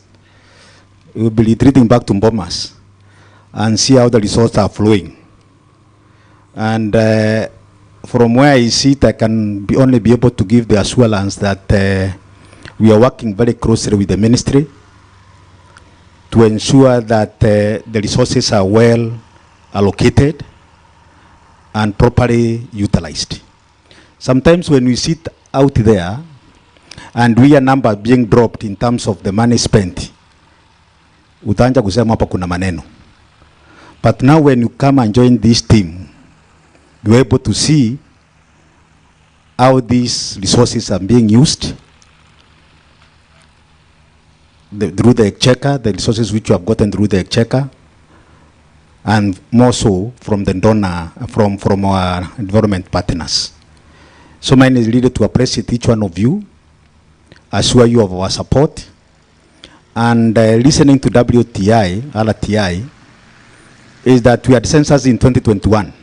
You will be retreating back to Bomas and see how the resorts are flowing. And from where I sit, I can only be able to give the assurance that we are working very closely with the ministry to ensure that the resources are well allocated and properly utilized. Sometimes when we sit out there and we are number being dropped in terms of the money spent, utaanja kusema hapa kuna maneno. But now when you come and join this team, you're able to see how these resources are being used through the exchequer, the resources which you have gotten through the exchequer, and more so from the donor, from our environment partners. So mine is really to appreciate each one of you, assure you of our support, and listening to WTI, LTI, is that we had census in 2021.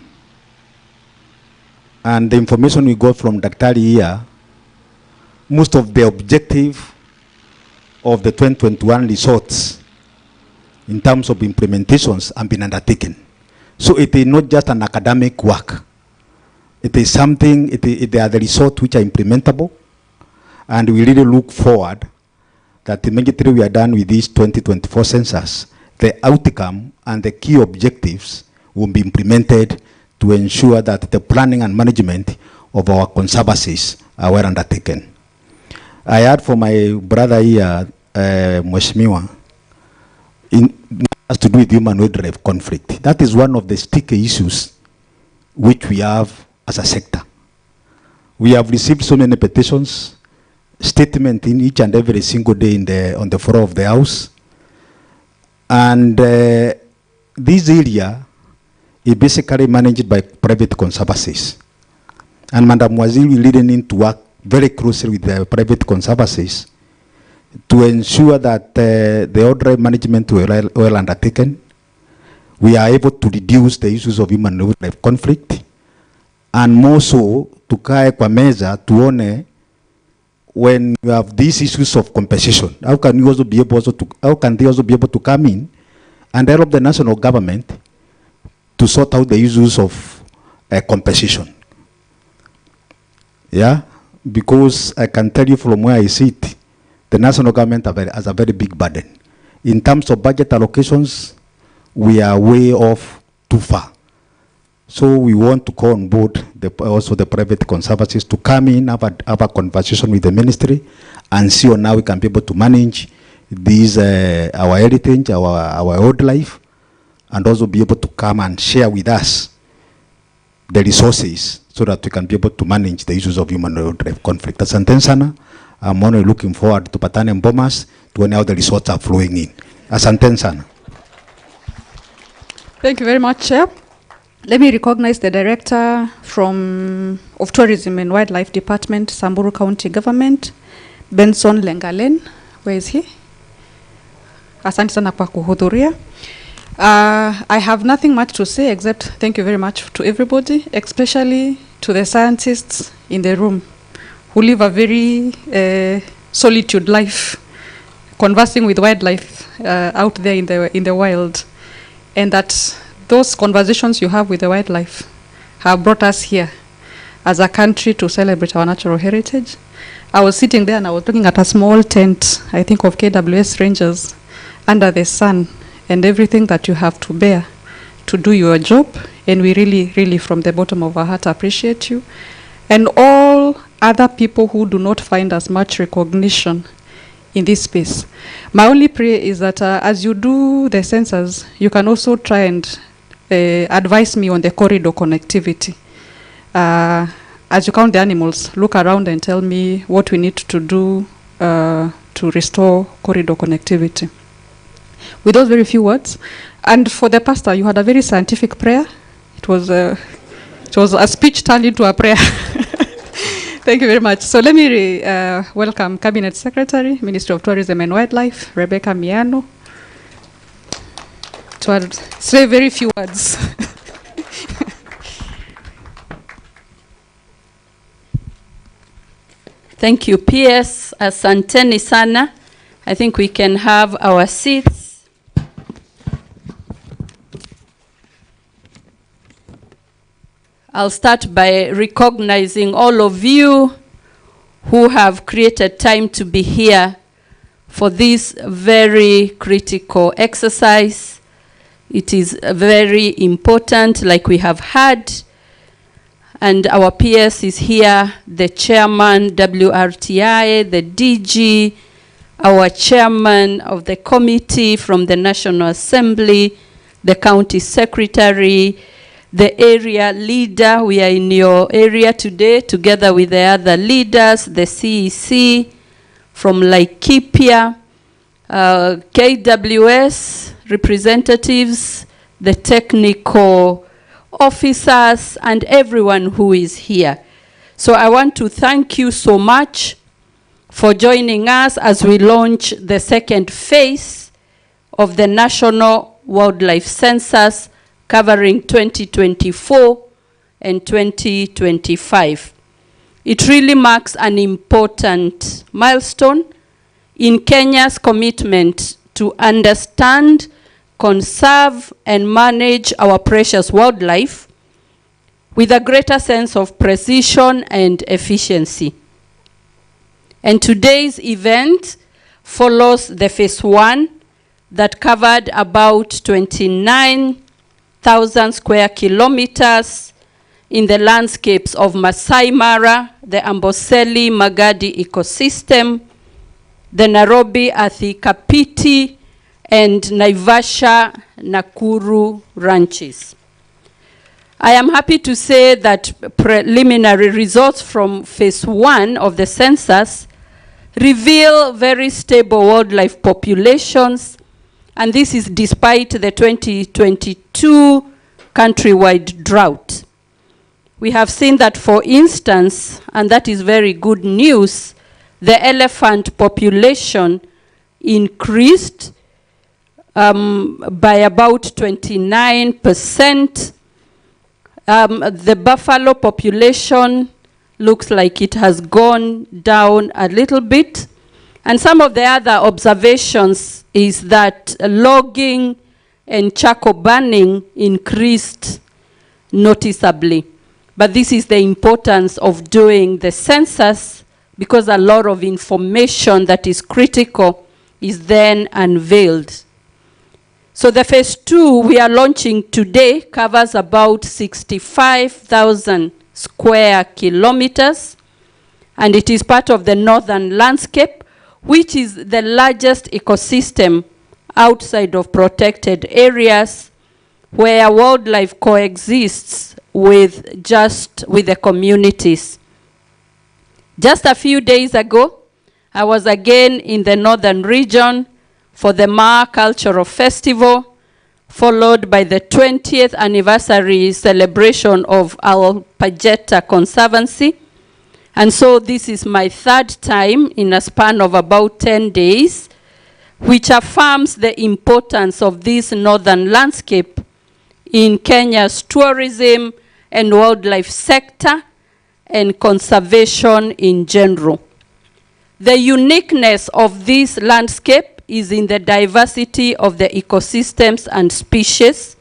And the information we got from Dr. here, most of the objective of the 2021 results in terms of implementations have been undertaken. So it is not just an academic work. It is something, they are the results which are implementable, and we really look forward that immediately we are done with this 2024 census, the outcome and the key objectives will be implemented to ensure that the planning and management of our conservancies are well undertaken. I heard from my brother here, Mheshimiwa, has to do with human-wildlife conflict. That is one of the sticky issues which we have as a sector. We have received so many petitions, statements in each and every single day on the floor of the House. And this area is basically managed by private conservancies. And Madam Waziri leading in to work very closely with the private conservancies to ensure that the wildlife management well undertaken. We are able to reduce the issues of human wildlife conflict, and more so tukae kwa meza tuone when you have these issues of compensation, how can they also be able to come in and help the national government to sort out the issues of compensation. Yeah, because I can tell you from where I sit, the national government has a very big burden. In terms of budget allocations, we are way off too far. So we want to call on board also the private conservancies to come in, have a conversation with the ministry, and see on how we can be able to manage these our heritage, our wildlife, and also be able to come and share with us the resources so that we can be able to manage the issues of human wildlife conflict. Asante sana. I'm only looking forward to Patane and Bomas to when how the resources are flowing in. Asante sana. Thank you very much, Chair. Let me recognize the Director of Tourism and Wildlife Department, Samburu County Government, Benson Lengalen. Where is he? Asante sana kwa kuhudhuria. I have nothing much to say except thank you very much to everybody, especially to the scientists in the room who live a very solitude life, conversing with wildlife out there in the wild, and that those conversations you have with the wildlife have brought us here as a country to celebrate our natural heritage. I was sitting there and I was looking at a small tent, I think of KWS Rangers, under the sun, and everything that you have to bear to do your job. And we really, really, from the bottom of our heart, appreciate you. And all other people who do not find as much recognition in this space. My only prayer is that as you do the census, you can also try and advise me on the corridor connectivity. As you count the animals, look around and tell me what we need to do to restore corridor connectivity. With those very few words, and for the pastor, you had a very scientific prayer. It was a speech turned into a prayer. Thank you very much. So let me welcome Cabinet Secretary, Minister of Tourism and Wildlife, Rebecca Miano, to say very few words. Thank you, PS. Asanteni sana. I think we can have our seats. I'll start by recognizing all of you who have created time to be here for this very critical exercise. It is very important, like we have had. And our PS is here, the chairman, WRTI, the DG, our chairman of the committee from the National Assembly, the county secretary, the area leader. We are in your area today together with the other leaders, the CEC from Laikipia, KWS representatives, the technical officers, and everyone who is here. So I want to thank you so much for joining us as we launch the second phase of the National Wildlife Census covering 2024 and 2025. It really marks an important milestone in Kenya's commitment to understand, conserve, and manage our precious wildlife with a greater sense of precision and efficiency. And today's event follows the phase 1 that covered about 29,000 square kilometers in the landscapes of Masai Mara, the Amboseli Magadi ecosystem, the Nairobi Athi-Kapiti, and Naivasha Nakuru ranches. I am happy to say that preliminary results from phase 1 of the census reveal very stable wildlife populations, and this is despite the 2022 countrywide drought. We have seen that, for instance, and that is very good news, the elephant population increased by about 29%. The buffalo population looks like it has gone down a little bit. And some of the other observations is that logging and charcoal burning increased noticeably. But this is the importance of doing the census, because a lot of information that is critical is then unveiled. So the phase 2 we are launching today covers about 65,000 square kilometers, and it is part of the northern landscape, which is the largest ecosystem outside of protected areas, where wildlife coexists with the communities. Just a few days ago, I was again in the northern region for the Maa Cultural Festival, followed by the 20th anniversary celebration of Al Pajeta Conservancy. And so this is my third time in a span of about 10 days, which affirms the importance of this northern landscape in Kenya's tourism and wildlife sector and conservation in general. The uniqueness of this landscape is in the diversity of the ecosystems and species,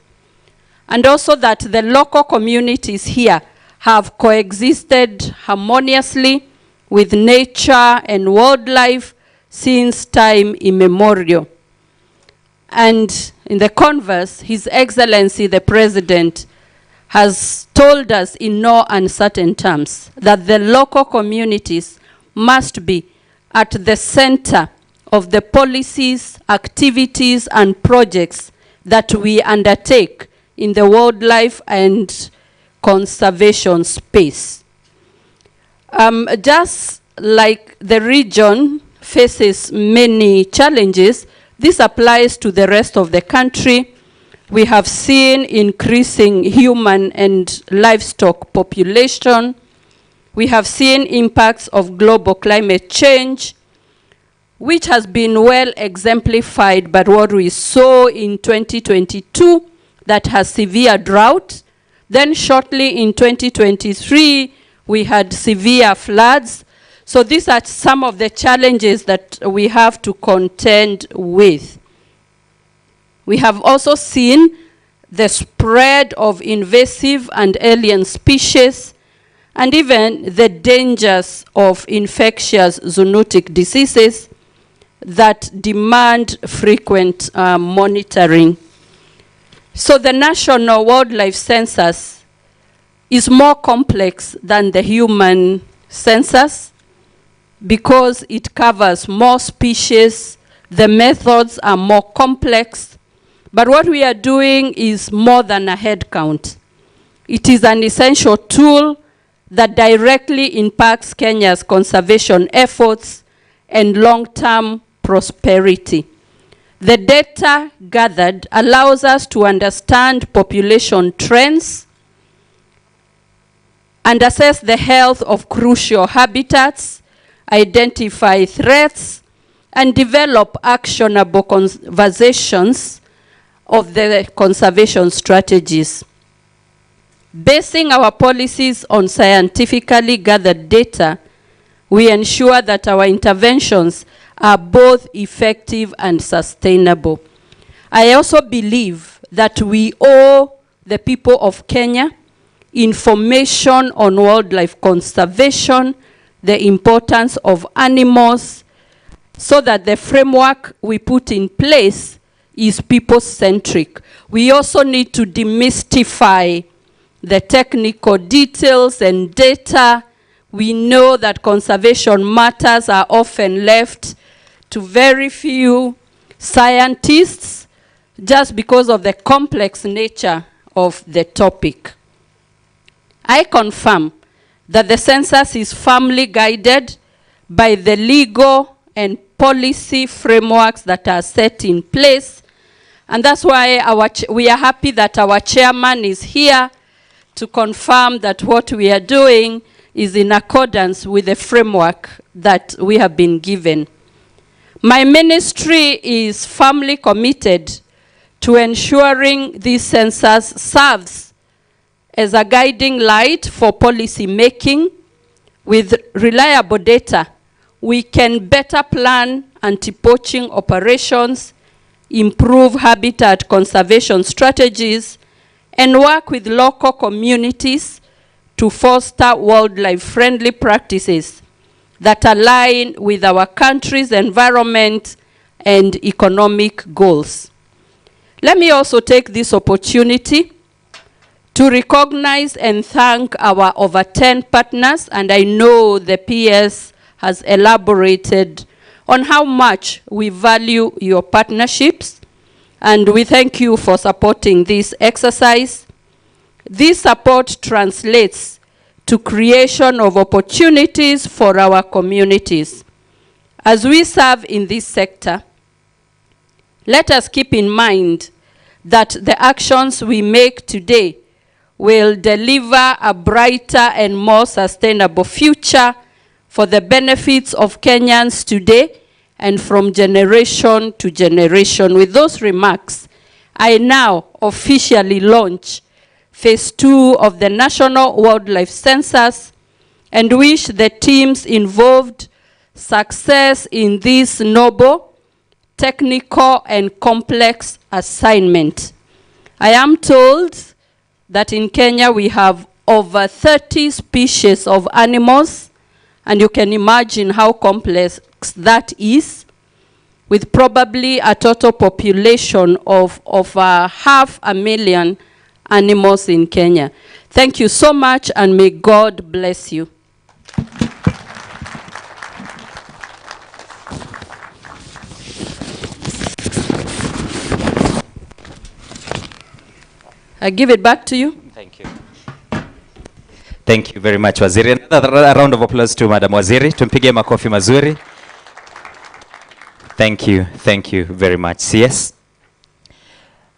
and also that the local communities here have coexisted harmoniously with nature and wildlife since time immemorial. And in the converse, His Excellency the President has told us in no uncertain terms that the local communities must be at the center of the policies, activities, and projects that we undertake in the wildlife and conservation space. Just like the region faces many challenges, this applies to the rest of the country. We have seen increasing human and livestock population. We have seen impacts of global climate change, which has been well exemplified by what we saw in 2022 that has severe drought. Then shortly in 2023, we had severe floods. So these are some of the challenges that we have to contend with. We have also seen the spread of invasive and alien species, and even the dangers of infectious zoonotic diseases that demand frequent monitoring. So the National Wildlife Census is more complex than the human census because it covers more species, the methods are more complex, but what we are doing is more than a head count. It is an essential tool that directly impacts Kenya's conservation efforts and long-term prosperity. The data gathered allows us to understand population trends and assess the health of crucial habitats, identify threats, and develop actionable conversations of the conservation strategies. Basing our policies on scientifically gathered data, we ensure that our interventions are both effective and sustainable. I also believe that we owe the people of Kenya information on wildlife conservation, the importance of animals, so that the framework we put in place is people-centric. We also need to demystify the technical details and data. We know that conservation matters are often left to very few scientists just because of the complex nature of the topic. I confirm that the census is firmly guided by the legal and policy frameworks that are set in place, and that's why we are happy that our chairman is here to confirm that what we are doing is in accordance with the framework that we have been given. My ministry is firmly committed to ensuring this census serves as a guiding light for policy making. With reliable data, we can better plan anti-poaching operations, improve habitat conservation strategies, and work with local communities to foster wildlife-friendly practices that align with our country's environment and economic goals. Let me also take this opportunity to recognize and thank our over 10 partners, and I know the PS has elaborated on how much we value your partnerships, and we thank you for supporting this exercise. This support translates to creation of opportunities for our communities. As we serve in this sector, let us keep in mind that the actions we make today will deliver a brighter and more sustainable future for the benefits of Kenyans today and from generation to generation. With those remarks, I now officially launch Phase 2 of the National Wildlife Census and wish the teams involved success in this noble, technical, and complex assignment. I am told that in Kenya we have over 30 species of animals, and you can imagine how complex that is, with probably a total population of over 500,000 animals in Kenya. Thank you so much, and may God bless you. I give it back to you. Thank you. Thank you very much, Waziri. Another round of applause to Madam Waziri. Tumpigie makofi mazuri. Thank you very much. CS.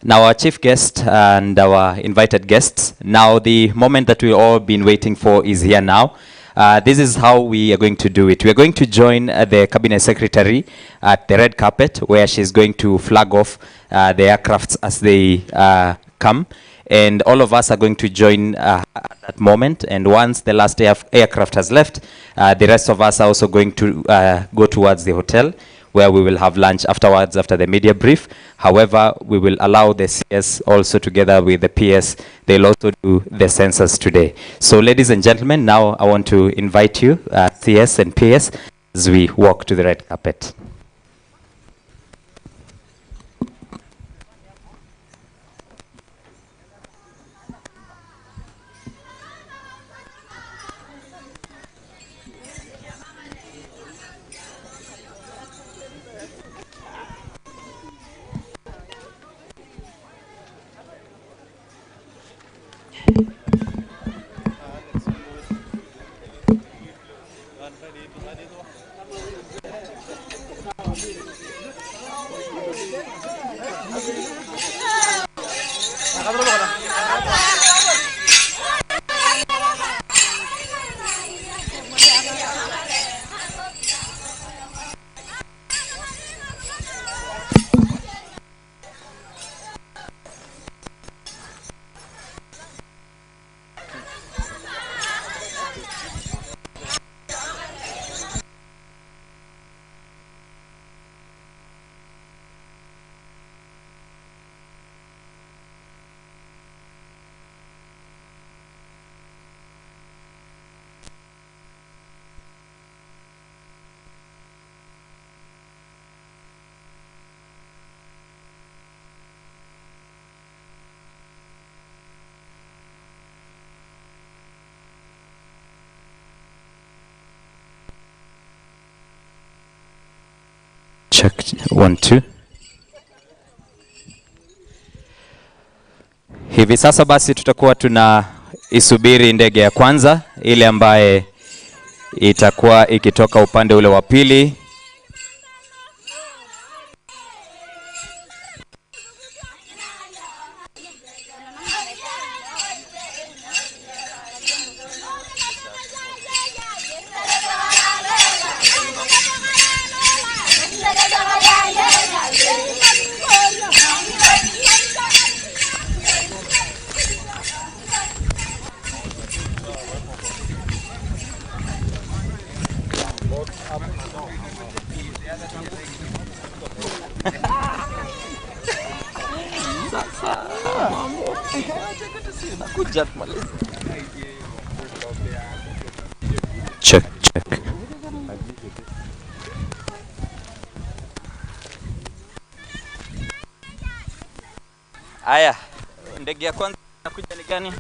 Now our chief guest and our invited guests. Now the moment that we've all been waiting for is here now. This is how we are going to do it. We are going to join the cabinet secretary at the red carpet, where she's going to flag off the aircrafts as they come. And all of us are going to join at that moment. And once the last aircraft has left, the rest of us are also going to go towards the hotel, where we will have lunch afterwards after the media brief. However, we will allow the CS also together with the PS. They'll also do the census today. So ladies and gentlemen, now I want to invite you, CS and PS, as we walk to the red carpet. Check 1 2. Hivi sasa basi tutakuwa tuna isubiri ndege ya kwanza ile ambaye itakuwa ikitoka upande ule wa pili. Check, check. Aya, ndege ya kwanza inakuja ni gani?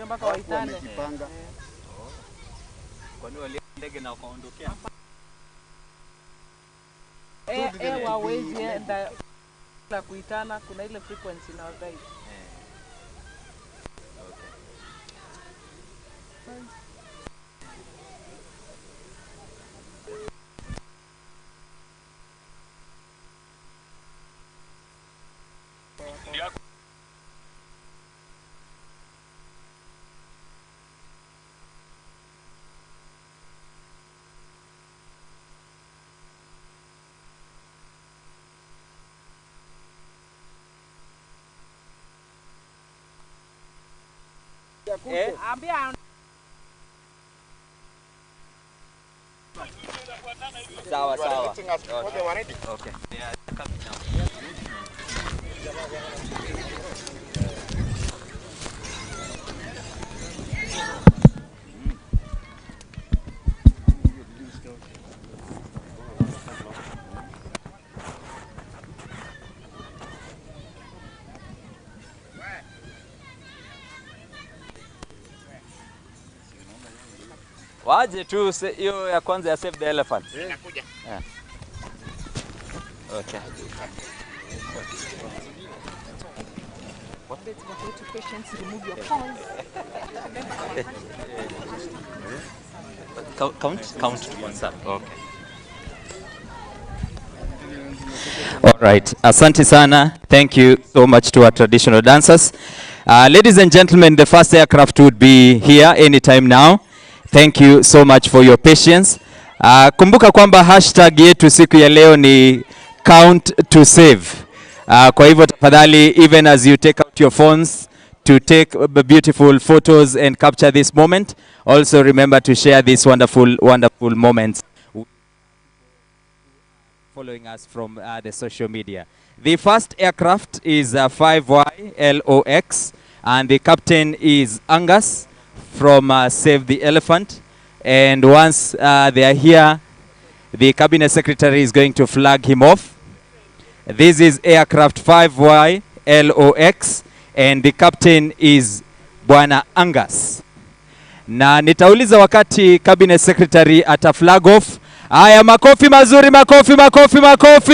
Mpaka waitane. Kwani wale ndege na wakaondokea? Wawezi enda la kuitana, kuna ile frequency na wadai. Ambia sawa sawa. Okay. Yeah, coming now. Waje tu hiyo ya kwanza ya Save the Elephant. Inakuja. Yeah. Okay. Count to one. Okay. All right. Asante sana. Thank you so much to our traditional dancers. Ladies and gentlemen, the first aircraft would be here anytime now. Thank you so much for your patience. Kumbuka kwamba hashtag yetu siku ya leo ni count to save. Kwa hivyo tafadhali, even as you take out your phones to take beautiful photos and capture this moment, also remember to share these wonderful moments following us from the social media. The first aircraft is 5Y-LOX and the captain is Angus from Save the Elephant, and once they are here, the cabinet secretary is going to flag him off. This is aircraft 5Y-LOX and the captain is Bwana Angus. Na nitauliza wakati cabinet secretary ata flag off. Aya, makofi mazuri, makofi, makofi, makofi.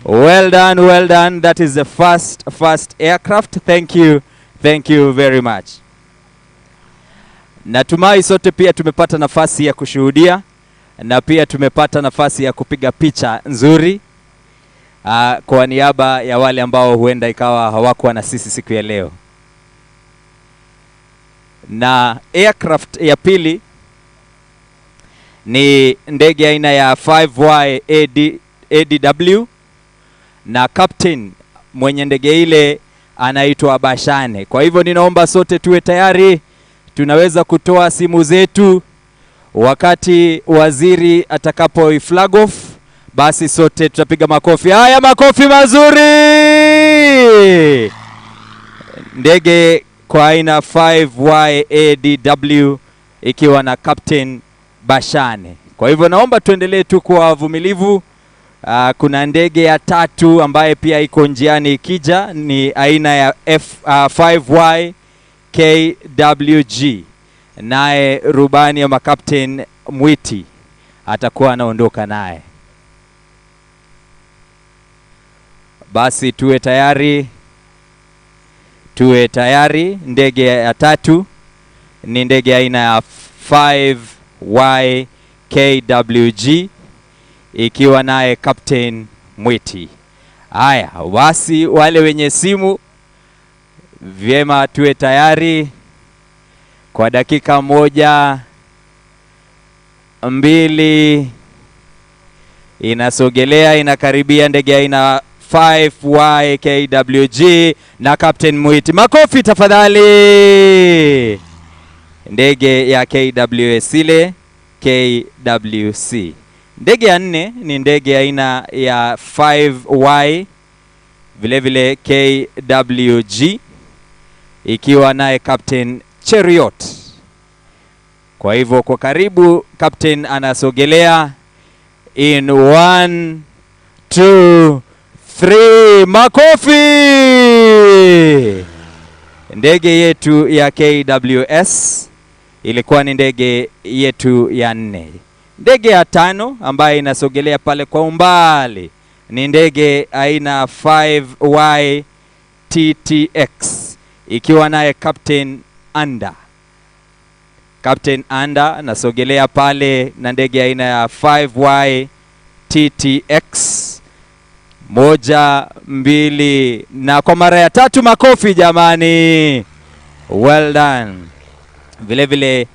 Well done, well done. That is the first aircraft. Thank you very much. Natumai sote pia tumepata nafasi ya kushuhudia na pia tumepata nafasi ya kupiga picha nzuri kwa niaba ya wale ambao huenda ikawa hawakuwa na sisi siku ya leo. Na aircraft ya pili ni ndege aina ya 5Y ADW na captain mwenye ndege ile anaitwa Bashane. Kwa hivyo ninaomba sote tuwe tayari, tunaweza kutoa simu zetu wakati waziri atakapo flag off, basi sote tutapiga makofi. Haya, makofi mazuri. Ndege kwa aina 5Y ADW ikiwa na captain Bashane. Kwa hivyo naomba tuendelee tu kuwa wavumilivu. Kuna ndege ya tatu ambaye pia iko njiani ikija, ni aina ya F5Y KWG. Naye rubani ya makapten Mwiti atakuwa anaondoka naye. Basi tuwe tayari. Ndege ya tatu ni ndege aina ya 5Y KWG ikiwa naye Captain Mwiti. Haya, basi wale wenye simu vyema, tuwe tayari kwa dakika 1, 2. Inasogelea, inakaribia ndege aina 5Y KWG na Captain Mwiti. Makofi tafadhali. Ndege ya KWS ile KWC. Ndege ya 4 ni ndege aina ya 5Y vile KWG ikiwa naye Captain Cheriot. Kwa hivyo kwa karibu Captain anasogelea. In 1, 2, 3. Makofi. Ndege yetu ya KWS ilikuwa ni ndege yetu ya 4. Ndege ya 5 ambayo inasogelea pale kwa umbali ni ndege aina 5Y TTX ikiwa naye Captain Anda. Captain Anda nasogelea pale na ndege aina ya 5Y TTX. 1, 2 na kwa mara ya 3. Makofi jamani. Well done. Vile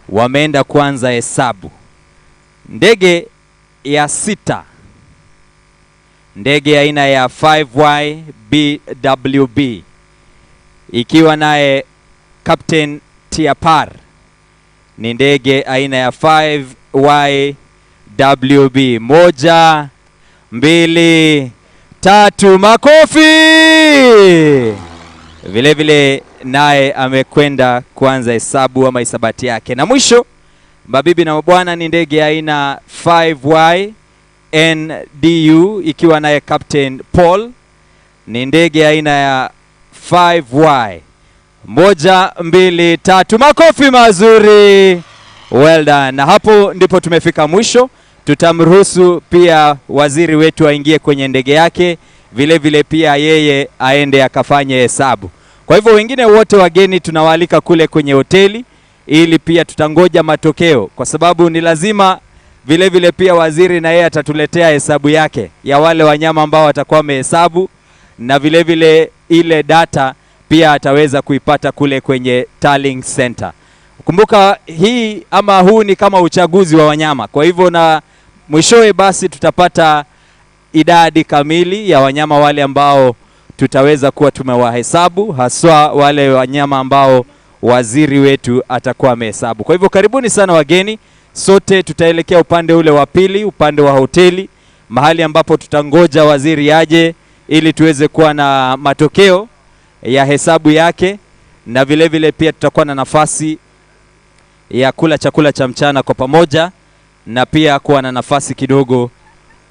wameenda kuanza hesabu. Ndege ya 6, ndege aina ya 5Y BWB ikiwa naye Captain Tiapar, ni ndege aina ya 5Y WB. 1, 2, 3. Makofi. Vile naye amekwenda kuanza hesabu ama hisabati yake. Na mwisho mabibi na mabwana ni ndege aina 5Y NDU ikiwa naye Captain Paul, ni ndege aina ya 5Y. 1, 2, 3. Makofi mazuri. Well done. Na hapo ndipo tumefika mwisho. Tutamruhusu pia waziri wetu aingie kwenye ndege yake, vile pia yeye aende akafanye hesabu. Kwa hivyo wengine wote wageni tunawaalika kule kwenye hoteli, ili pia tutangoja matokeo, kwa sababu ni lazima vile pia waziri na yeye atatuletea hesabu yake ya wale wanyama ambao watakuwa wamehesabu, na vile ile data pia ataweza kuipata kule kwenye tallying center. Kumbuka huu ni kama uchaguzi wa wanyama. Kwa hivyo na mwishowe basi tutapata idadi kamili ya wanyama wale ambao tutaweza kuwa tumewahesabu, haswa wale wanyama ambao waziri wetu atakuwa amehesabu. Kwa hivyo karibuni sana wageni. Sote tutaelekea upande ule wa pili, upande wa hoteli, mahali ambapo tutangoja waziri aje ili tuweze kuwa na matokeo ya hesabu yake, na vile pia tutakuwa na nafasi ya kula chakula cha mchana kwa pamoja, na pia kuwa na nafasi kidogo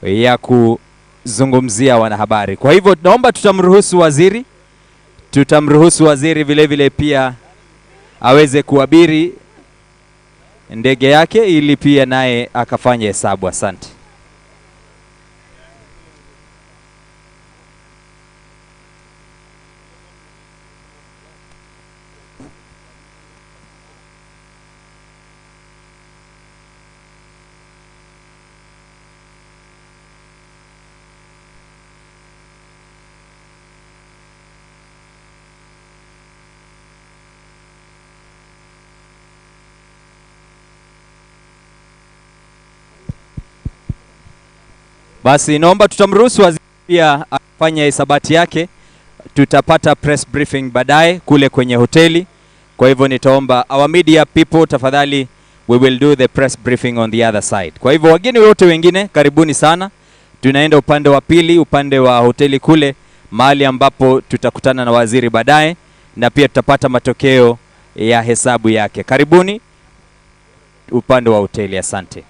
ya kuzungumzia wanahabari. Kwa hivyo naomba tutamruhusu waziri vile pia aweze kuabiri ndege yake ili pia naye akafanya hesabu. Asante. Basi naomba tutamruhusu waziri pia afanye hisabati yake. Tutapata press briefing baadaye kule kwenye hoteli. Kwa hivyo nitaomba our media people tafadhali, we will do the press briefing on the other side. Kwa hivyo wageni wote wengine karibuni sana. Tunaenda upande wa pili, upande wa hoteli kule, mahali ambapo tutakutana na waziri baadaye, na pia tutapata matokeo ya hesabu yake. Karibuni upande wa hoteli. Asante.